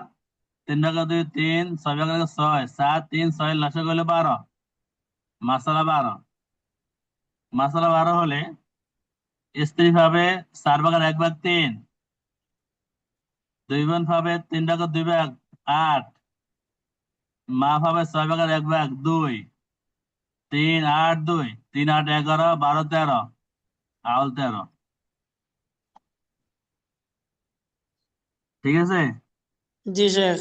3/2 3, 6/1 6, 7 3 6 লসাগু হলে 12, মাসালা 12। মাসালা 12 হলে স্ত্রী পাবে 4/1/3, দুই বোন পাবে 3/2 মা পাবে 6/1/2, 3 8 2, 3 8 11, 12 13, আউল 13। ঠিক আছে, জি শেখ।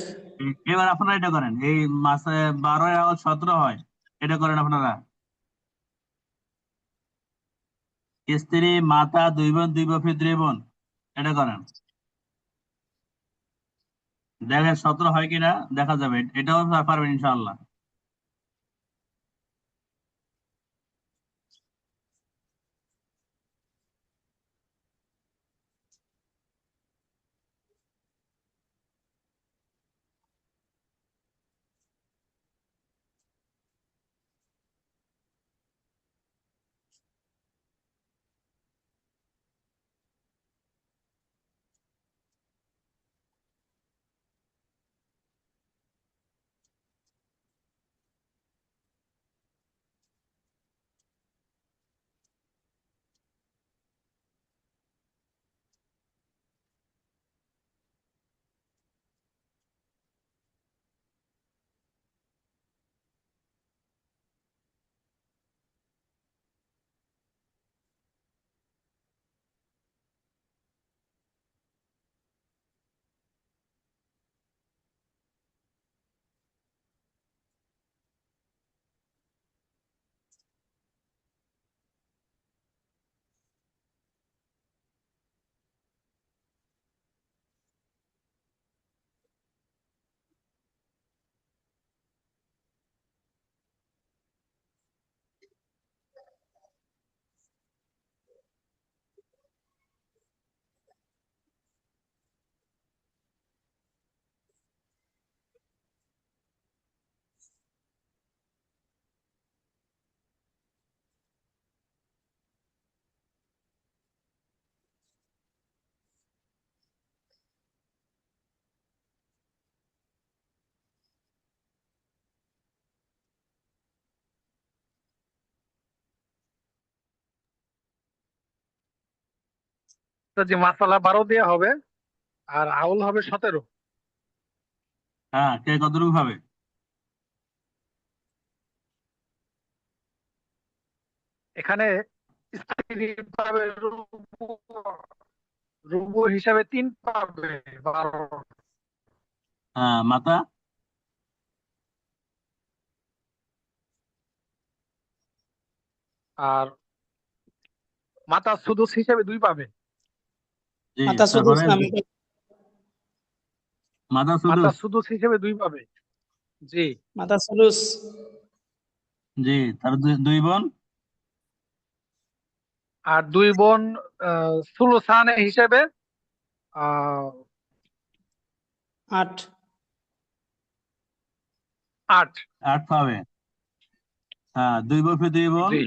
এবার আপনারা এটা করেন, এই মাসে 12 আউল 17 হয়, এটা করেন আপনারা। স্ত্রী মাতা দুই বোন দুই বফি দুই বোন, এটা করেন, দেখেন 17 হয় কিনা দেখা যাবে, এটাও পারবেন ইনশাআল্লাহ। তো যে মাসালা 12 দেওয়া হবে, আর আউল হবে 17। হ্যাঁ, কে কতটুকু হবে? এখানে স্ত্রী পাবে রুবু, রুবু হিসাবে 3 পাবে 12। হ্যাঁ, মাতা আর মাতা সুদুস হিসাবে 2 পাবে। জি, মাতা সুদুস তারপরে নামে মাতা মাতা সুদুস। সুদুস হিসেবে 2 পাবে। জি। মাতা সুদুস। জি, তার দুই বোন আর 2 বোন সুলুসানে হিসেবে আহ 8। 8। 8 পাবে। হ্যাঁ, দুই বফি দুই বোন জি।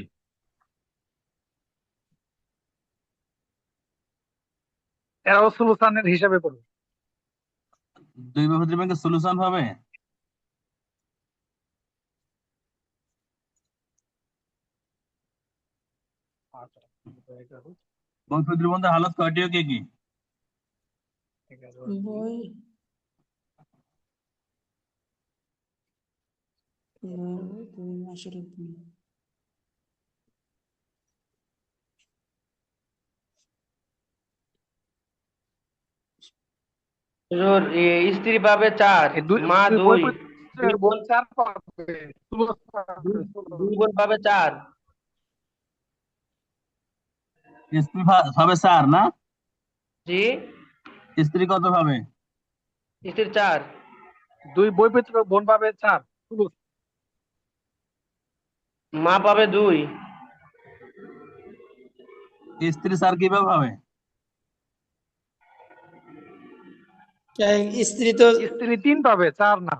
এরাও সুলুসানের হিসাবে পড়বে। দুই বফি দুই বোনকে সলিউশন হবে। আচ্ছা, 11 বফি দুই বোনদের হালত কয়টি ও কে কি? 11 বই 2 মাসের হুজুর, স্ত্রী পাবে 4, এই দুই মা দুই বই 2, পত্রে দুই বোন 4 পাবে, সুলুস পাবে, দুই বোন পাবে 4। স্ত্রী পাবে 4 না? জি, স্ত্রী কত পাবে? স্ত্রীর 4, 2 বই পত্র বোন পাবে 4 সুলুস। মা পাবে 2। স্ত্রী 4 কিভাবে হবে? স্ত্রী তো স্ত্রী 3 পাবে 4 না।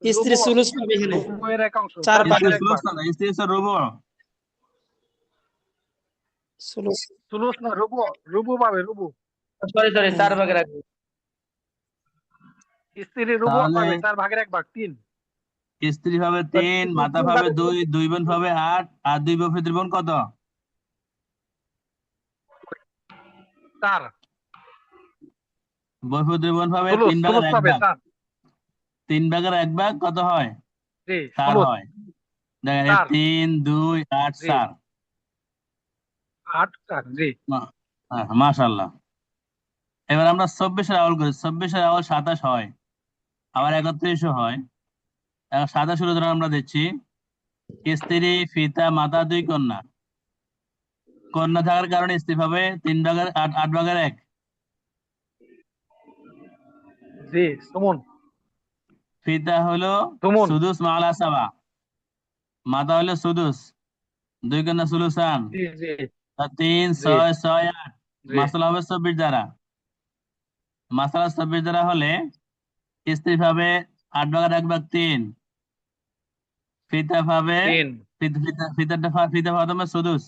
স্ত্রী রুবু, সুলুস পাবে এখানে। রুবু এর এক অংশ, 4 4 স্ত্রী ভাগের পাবে। 1 সুলুস ভাগ। না, স্ত্রী হচ্ছে রুবু। সুলুস। সুলুস না, রুবু। রুবু পাবে, রুবু। সরি সরি, হুম। 4 ভাগের 1। স্ত্রী রুবু তাহলে পাবে 4/1 3। স্ত্রী পাবে 3, মাতা পাবে 2, 2 বোন পাবে 8, আর 2 বফিত্র বোন কত? 4। বফিত্র বোন পাবে সুলুস 3 ভাগের সুলুস 1 পাবে ভাগ। 4। 3 ভাগের 1 ভাগ কত হয়? জি 4 সুলুস হয়। দেখেন 4। 3, 2, 8, জি 4। 8 4। জি হ্যাঁ, মাশাআল্লাহ। এবার আমরা 24 আউল করি। 24 আউল 27 হয়, আবার 31 হয়। এখন 27 উদাহরণ আমরা দিচ্ছি। স্ত্রী, পিতা, মাতা, 2 কন্যা। কন্যা থাকার কারণে স্ত্রী পাবে 3 ভাগের 8 ভাগের 1। জি সুমন। পিতা হলো সুমন। সুদুস মালা সাবা, মাতা হলো সুদুস, 2 কন্যা সুলুসান। জি জি 3 জি 6 6 8। জি মাসালা হবে 24 দ্বারা। মাসালা 24 দ্বারা হলে স্ত্রী পাবে 8 ভাগের 1 ভাগ 3। পিতা পাবে 3। পিতা পাবে সুদুস।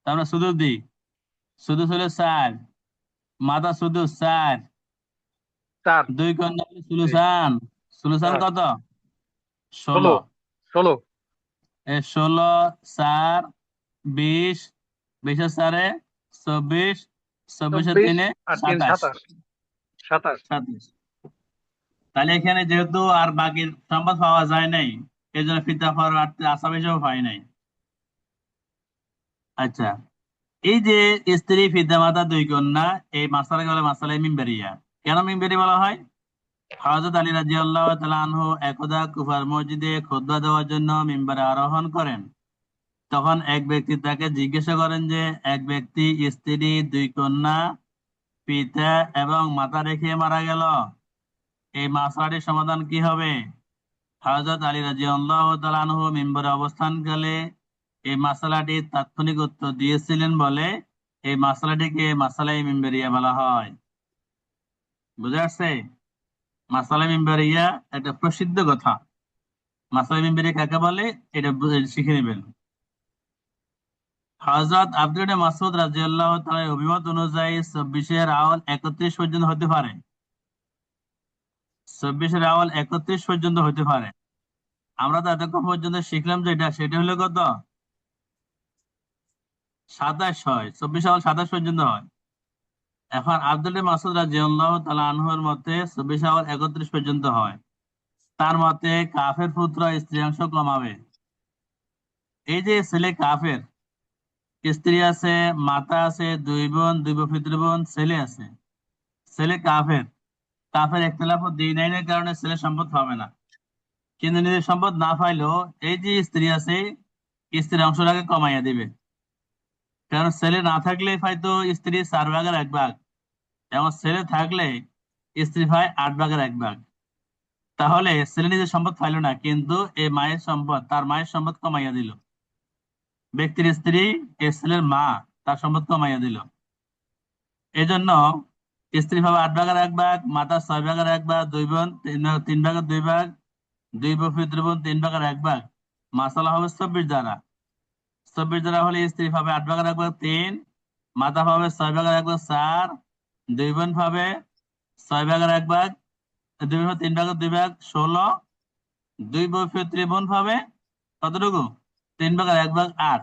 তা আমরা সুদুস দিই। সুদুস হলো 4, মাতা সুদুস 4, 4। 2 কন্যা হলো জি সুলুসান। সুলুসান 4। কত? 16। 16। 16। 16 4 20, 20 4 24, 24 24 3 আর 3 27, 27। 27। 27। তাহলে এখানে যেহেতু আর বাকি সম্পদ পাওয়া যায় নাই, এই জন্য পিতা পাওয়ার আসাম হিসেবে হয় নাই। আচ্ছা, এই যে স্ত্রী, পিতা, মাতা, 2 কন্যা, এই মাসালাকে বলে মাসালাই মিম্বারিয়া। কেন মিম্বারি বলা হয়? হযরত আলী রাদিয়াল্লাহু তাআলা আনহু একদা কুফার মসজিদে খুতবা দেওয়ার জন্য মিম্বারে আরোহণ করেন। তখন এক ব্যক্তি তাকে জিজ্ঞাসা করেন যে, এক ব্যক্তি স্ত্রী, 2 কন্যা, পিতা এবং মাতা রেখে মারা গেল, এই মাসলাটির সমাধান কি হবে? হযরত আলী রাদিয়াল্লাহু তাআলা আনহু মিম্বরে অবস্থানকালে এই মাসালাটির তাৎক্ষণিক উত্তর দিয়েছিলেন বলে এই মাসালাটিকে মাসালাই মিম্বরিয়া বলা হয়। বুঝা আসছে? মাসালাই মিম্বরিয়া একটা প্রসিদ্ধ কথা। মাসালাই মিম্বরিয়া কাকে বলে এটা শিখে নেবেন। হযরত আব্দুল্লাহ ইবনে মাসউদ রাদিয়াল্লাহু তাআলার অভিমত অনুযায়ী 24 আউয়াল 31 পর্যন্ত হতে পারে। 24 আউয়াল 31 পর্যন্ত হতে পারে। আমরা তো এতক্ষণ পর্যন্ত শিখলাম যে সেটা হলো কত? 27 হয়। 24 আউয়াল 27 পর্যন্ত হয়। এখন আব্দুল্লাহ ইবনে মাসউদ রাদিয়াল্লাহু তাআলা আনহুর মতে 24 আউয়াল 31 পর্যন্ত হয়। তার মতে কাফের পুত্র স্ত্রীয়াংশ কমাবে। এই যে ছেলে কাফের, স্ত্রী আছে, মাতা আছে, 2 বোন, 2 বফিত্র বোন, ছেলে আছে। ছেলে কাফের। কাফের ইখতিলাফ দ্বীনাইনের কারণে ছেলে সম্পদ পাবে না। কিন্তু নিজের সম্পদ না পাইলেও এই যে স্ত্রী আছে, স্ত্রীর অংশটাকে কমাইয়া দিবে। কারণ ছেলে না থাকলে হয়তো স্ত্রী 4 ভাগের 1 ভাগ, এবং ছেলে থাকলে স্ত্রী পায় 8 ভাগের 1 ভাগ। তাহলে ছেলে নিজের সম্পদ পাইল না, কিন্তু এই মায়ের সম্পদ, তার মায়ের সম্পদ কমাইয়া দিল। ব্যক্তির স্ত্রী এই ছেলের মা, তার সম্পদ কমাইয়া দিল। এজন্য স্ত্রী পাবে 8 ভাগের 1 ভাগ, মাতা 6 ভাগের 1 ভাগ, 2 বোন 3 ভাগের 2 ভাগ, 2 বফিত্র বোন 3 ভাগের 1 ভাগ। মাসালা হবে 24 দ্বারা। 24 দ্বারা হলে স্ত্রী পাবে 8 ভাগের 1 ভাগ 3, মাতা পাবে 6 ভাগের 1 ভাগ 4, 2 বোন পাবে 6 ভাগের 1 ভাগ, 2 বোন 3 ভাগের 2 ভাগ 16, 2 বফিত্র বোন পাবে কতটুকু? 3 ভাগের 1 ভাগ 8।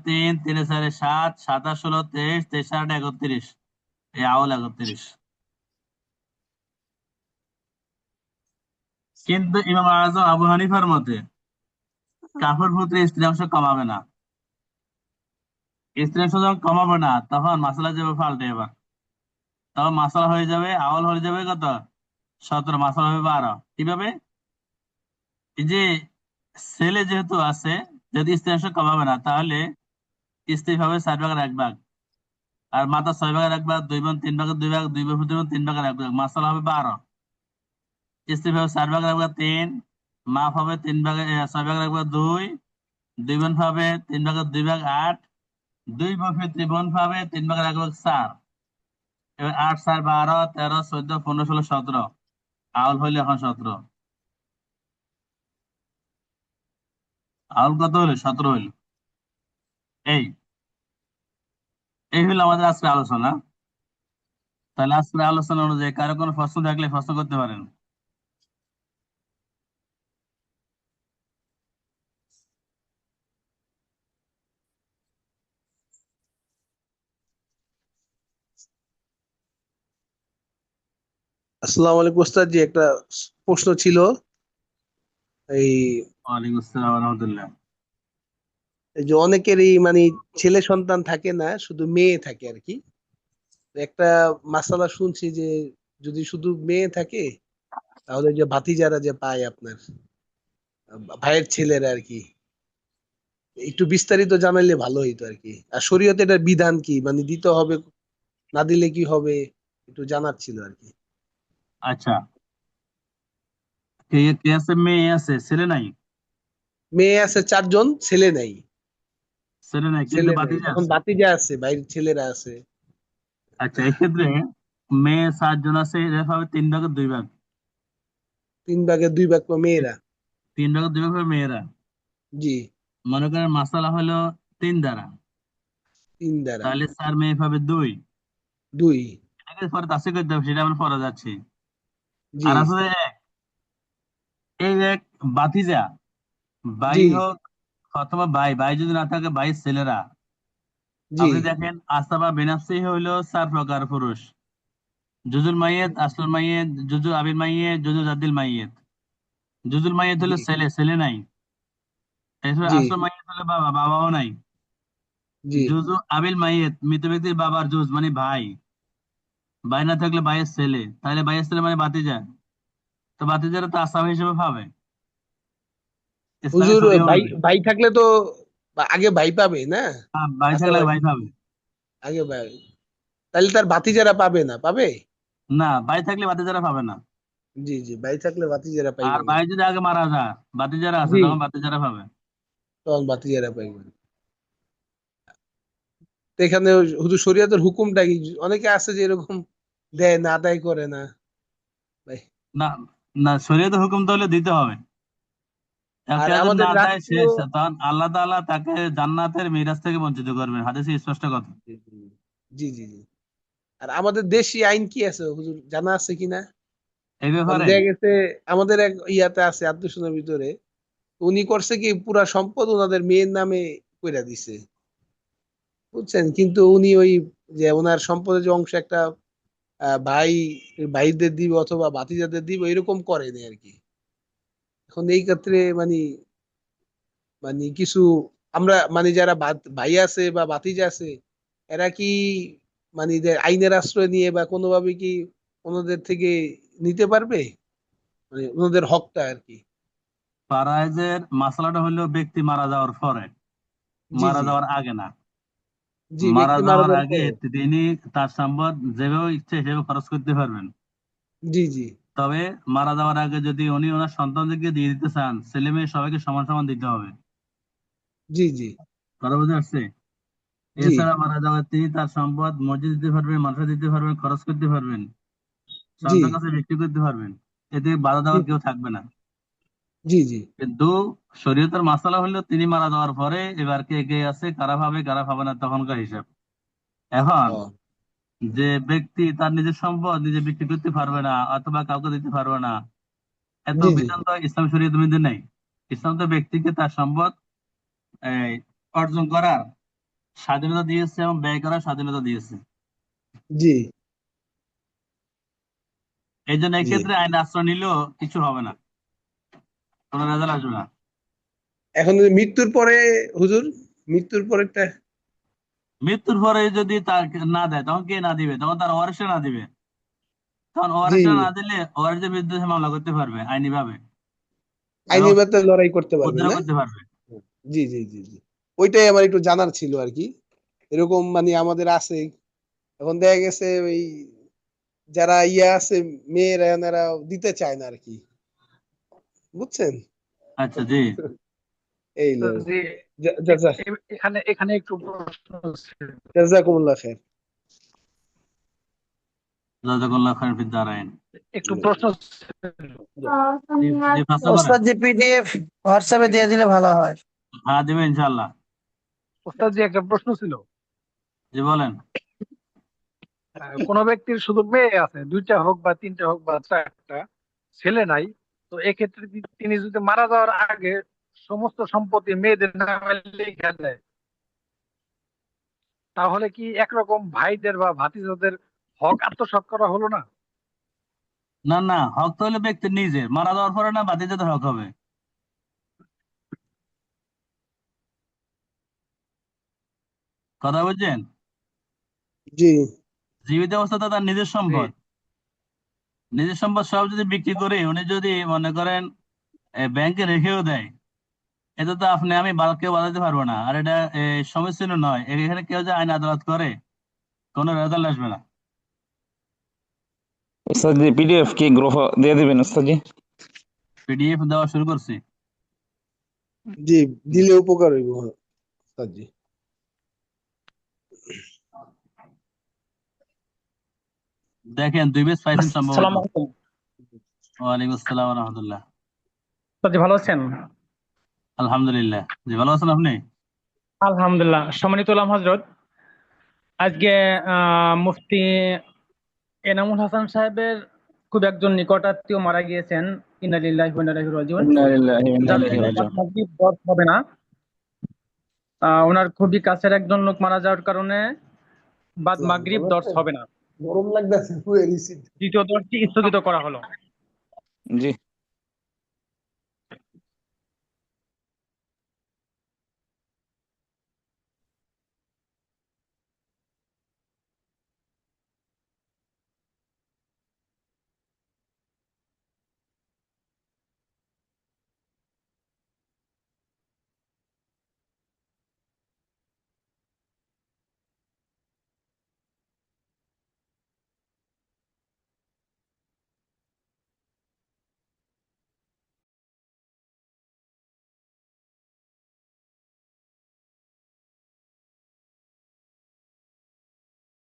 3 3 4 7, 7 আর 16 23, 23 আর 8 31। এই আউল 31। কিন্তু ইমাম আজম আবু হানিফার মতে কাফের পুত্র স্ত্রী অংশ কমাবে না। স্ত্রী অংশ যখন কমাবে না, তখন মাসালা যাবে পাল্টে। এবার তখন মাসালা হয়ে যাবে, আউল হয়ে যাবে কত? 17, মাসালা হবে 12। কিভাবে? এই যে ছেলে যেহেতু আছে, যদি স্ত্রী অংশ কমাবে না, তাহলে স্ত্রী হবে 4 ভাগের 1 ভাগ, আর মাতা 6 ভাগের 1 ভাগ, 2 বোন 3 ভাগের 2 ভাগ, 2 বফিত্র বোন 3 ভাগের 1 ভাগ। মাসালা হবে 12। স্ত্রী হবে 4 ভাগের 1 ভাগ 3, মা হবে 3 ভাগের 6 ভাগের 1 ভাগ 2, 2 বোন পাবে 3 ভাগের 2 ভাগ 8, 2 বফিত্র বোন পাবে 3 ভাগের 1 ভাগ 4। এবার 8 4 12 13 14 15 16 17। আউল হইলে এখন 17। আউল কত হইলো? 17 হইলো। এই এই হলো আমাদের আজকের আলোচনা। তাহলে আজকের আলোচনা অনুযায়ী কারো কোনো প্রশ্ন থাকলে প্রশ্ন করতে পারেন। আসসালামু আলাইকুম ওস্তাদ জি, একটা প্রশ্ন ছিল। এই ওয়ালাইকুম আসসালাম ওয়া রাহমাতুল্লাহ। এই যে অনেকেরই মানে ছেলে সন্তান থাকে না, শুধু মেয়ে থাকে আর কি। তো একটা মাসালা শুনছি যে যদি শুধু মেয়ে থাকে তাহলে যে ভাতিজারা যে পায় আপনার ভাইয়ের ছেলেরা আর কি, একটু বিস্তারিত জানাইলে ভালো হইতো আর কি। আর শরীয়তে এটার বিধান কি, মানে দিতে হবে না দিলে কি হবে, একটু জানার ছিল আর কি। আচ্ছা, কে কে আছে? মেয়ে আছে, ছেলে নাই? মেয়ে আছে 4 জন, ছেলে নাই। ছেলে নাই কিন্তু ছেলে নাই, ভাতিজা এখন আছে। ভাতিজা আছে, বাইরের ছেলেরা আছে। আচ্ছা, এক্ষেত্রে মেয়ে 7 জন আছে, এরা পাবে 3 ভাগের 2 ভাগ। 3 ভাগের 2 ভাগ পাবে মেয়েরা। 3 ভাগের 2 ভাগ পাবে মেয়েরা। জি। মনে করেন মাসালা হলো 3 দ্বারা, 3 দ্বারা তাহলে 4 মেয়ে পাবে 2। 2। এটাকে পরে তাসে করতে হবে, সেটা আমরা পরে যাচ্ছি। জি আর আছে যে এই এক ভাতিজা, ভাই জি হোক অথবা ভাই, ভাই যদি না থাকে ভাই ছেলেরা। জি আপনি দেখেন আসাবা বেনাফসি হইলো 4 প্রকার পুরুষ: জুজুল মাইয়েত, আসলুল মাইয়েত, জুজু আবিল মাইয়েত, জুজু জাদ্দিল মাইয়েত। জুজুল মাইয়েত জি হলো ছেলে, ছেলে নাই। এরপরে জি আসল মাইয়েত হলো বাবা, বাবাও নাই। জি জুজু আবিল মাইয়েত, মৃত ব্যক্তির বাবার জুজ মানে ভাই। ভাই না থাকলে ভাইয়ের ছেলে, তাহলে ভাইয়ের ছেলে মানে ভাতিজা। তো ভাতিজারা তো আসাবা হিসেবে পাবে ইসলামী হুজুর, শরীয়ত ভাই অনুযায়ী। ভাই থাকলে তো আগে ভাই পাবে না? ভাই আচ্ছা থাকলে ভাই, ভাই পাবে। আগে ভাই, তাহলে তার ভাতিজারা পাবে না? পাবে? না, ভাই থাকলে ভাতিজারা পাবে না। জি জি, ভাই থাকলে ভাতিজারা আর পাইবে না। ভাই যদি আগে মারা যায়, ভাতিজারা আছে, জি, তখন ভাতিজারা পাবে। তখন ভাতিজারা পাইবে না। তো এখানে হুজুর শরীয়তের হুকুমটা কি? অনেকে আছে যে এরকম দেয় না, আদায় করে না ভাই। না, না, শরীয়তের হুকুম তো হলে দিতে হবে। আর কেউ যদি আমাদের না দেয়, রাষ্ট্রীয়, শেষ, তখন আল্লাহ তাআলা তাকে জান্নাতের মিরাজ থেকে বঞ্চিত করবেন, হাদিসে স্পষ্ট কথা। জি জি জি জি। আর আমাদের দেশি আইন কি আছে হুজুর, জানা আছে কিনা? এই মানে ব্যাপারে দেখা গেছে আমাদের এক ইয়াতে আছে আত্মীয়স্বজনের ভিতরে, উনি করছে কি পুরা সম্পদ ওনাদের মেয়ের নামে কইরা দিছে, বুঝছেন? কিন্তু উনি ওই যে ওনার সম্পদের যে অংশ একটা ভাই, ভাইদের দিব অথবা ভাতিজাদের দিব এরকম করেনি আর কি। এখন এই ক্ষেত্রে মানে, মানে কিছু আমরা মানে যারা ভাই আছে বা ভাতিজা আছে, এরা কি মানে যে আইনের আশ্রয় নিয়ে বা কোনোভাবে কি ওনাদের থেকে নিতে পারবে, মানে ওনাদের হকটা আর কি? ফারায়েজের মাসালাটা হলো ব্যক্তি মারা যাওয়ার পরে, জি মারা জি যাওয়ার আগে না। জি, মারা ব্যক্তি মারা যাওয়ার যাওয়ার আগে পরে। তিনি তার সম্পদ যেভাবে ইচ্ছে সেভাবে খরচ করতে পারবেন। জি জি তবে মারা যাওয়ার আগে যদি উনি ওনার সন্তানদেরকে দিয়ে দিতে চান, ছেলে মেয়ে সবাইকে সমান সমান দিতে হবে। জি জি কথা বুঝে আসছে? জি এছাড়া মারা যাওয়ার তিনি তার সম্পদ মসজিদ দিতে পারবেন, মাদ্রাসা দিতে পারবেন, খরচ করতে পারবেন, জি সন্তান কাছে বিক্রি করতে পারবেন। এতে বাধা জি দেওয়ার কেউ থাকবে না। জি জি কিন্তু শরীয়তের মাসালা হলো তিনি মারা যাওয়ার পরে এবার কে কে আছে, কারা পাবে কারা পাবে না, তখনকার হিসাব। এখন ও যে ব্যক্তি তার নিজের সম্পদ নিজে বিক্রি করতে পারবে না অথবা কাউকে দিতে পারবে না, এত জি জি বিধান তো ইসলাম শরীয়তের মধ্যে নেই। ইসলাম তো ব্যক্তিকে তার সম্পদ এই, অর্জন করার স্বাধীনতা দিয়েছে এবং ব্যয় করার স্বাধীনতা দিয়েছে। জি এই জন্য জি। এক্ষেত্রে আইন আশ্রয় নিলেও কিছু হবে না, কোনো রেজাল্ট আসবে না। এখন মৃত্যুর পরে হুজুর, মৃত্যুর পরেরটা? মৃত্যুর পরে যদি তার না দেয়, তখন কে না দিবে? তখন তার ওয়ারিশরা না দিবে। তখন জি, ওয়ারিশরা না দিলে ওয়ারিশদের বিরুদ্ধে সে মামলা করতে পারবে আইনি ভাবে, এবং আইনি বাতে লড়াই করতে পারবে উদ্ধার না? করতে পারবে। জি জি জি জি, ওইটাই আমার একটু জানার ছিল আর কি। এরকম মানে আমাদের আছে, এখন দেখা গেছে ওই যারা ইয়া আছে মেয়েরা, এনারা দিতে চায় না আর কি, বুঝছেন? আচ্ছা, জি। এই তো লো, জি, এখানে এখানে একটু প্রশ্ন ছিল। জাযাকুমুল্লাহ খায়ের। জাযাকাল্লাহু খাইরান ফিদ দারাইন। একটু প্রশ্ন ছিল। জি, জি, প্রশ্ন করেন। ওস্তাদ জি, পিডিএফ হোয়াটসঅ্যাপে দিয়ে দিলে ভালো হয়। হ্যাঁ, দেবে ইনশাআল্লাহ। ওস্তাদ জি, একটা প্রশ্ন ছিল। জি বলেন। কোনো ব্যক্তির শুধু মেয়ে আছে, 2টা হোক বা 3টা হোক বা 4টা, ছেলে নাই, তো এক্ষেত্রে তিনি যদি মারা যাওয়ার আগে সমস্ত সম্পত্তি মেয়েদের নামে লিখে দেয়, তাহলে কি একরকম ভাইদের বা ভাতিজাদের হক আত্মসাৎ করা হলো না? না না, হক তো হলে ব্যক্তির নিজের, মারা যাওয়ার পরে না ভাতিজাদের হক হবে। কথা বুঝছেন? জি জীবিত অবস্থাতে তার নিজের জি। সম্পদ, নিজের সম্পদ সব যদি বিক্রি করে উনি যদি মনে করেন ব্যাংকে রেখেও দেয়, এটা তো আমি কেউ বাধাতে পারবো না। আর এটা সমীচীন নয়। এখানে কেউ যে আইন আদালত করে কোনো রেজাল্ট আসবে না। উস্তাদ জি পিডিএফ কি গ্রুপ দিয়ে দিবেন উস্তাদ জি? পিডিএফ দেওয়া শুরু করছি। জি, দিলে উপকার হইব উস্তাদ জি। দেখেন 2 পেজ পাইছেন সম্ভবত। আসসালামু আলাইকুম। ওয়ালাইকুম আসসালাম ওয়া রাহমাতুল্লাহ। উস্তাদ জি ভালো আছেন? আলহামদুলিল্লাহ। জি ভালো আছেন আপনি? আলহামদুলিল্লাহ। সম্মানিত উলামা হযরত, আজকে মুফতি এনামুল হাসান সাহেবের খুব একজন নিকটাত্মীয় মারা গিয়েছেন। ইন্না লিল্লাহি ওয়া ইন্না ইলাইহি রাজিউন। ইন্না লিল্লাহি ওয়া ইন্না যার ইলাইহি জন্য রাজিউন। মাগরিব দর্শ হবে না। ওনার খুবই কাছের একজন লোক মারা যাওয়ার কারণে বাদ মাগরিব দর্শ হবে না। গরম লাগতেছে, দ্বিতীয় দর্শটি স্থগিত করা হলো। জি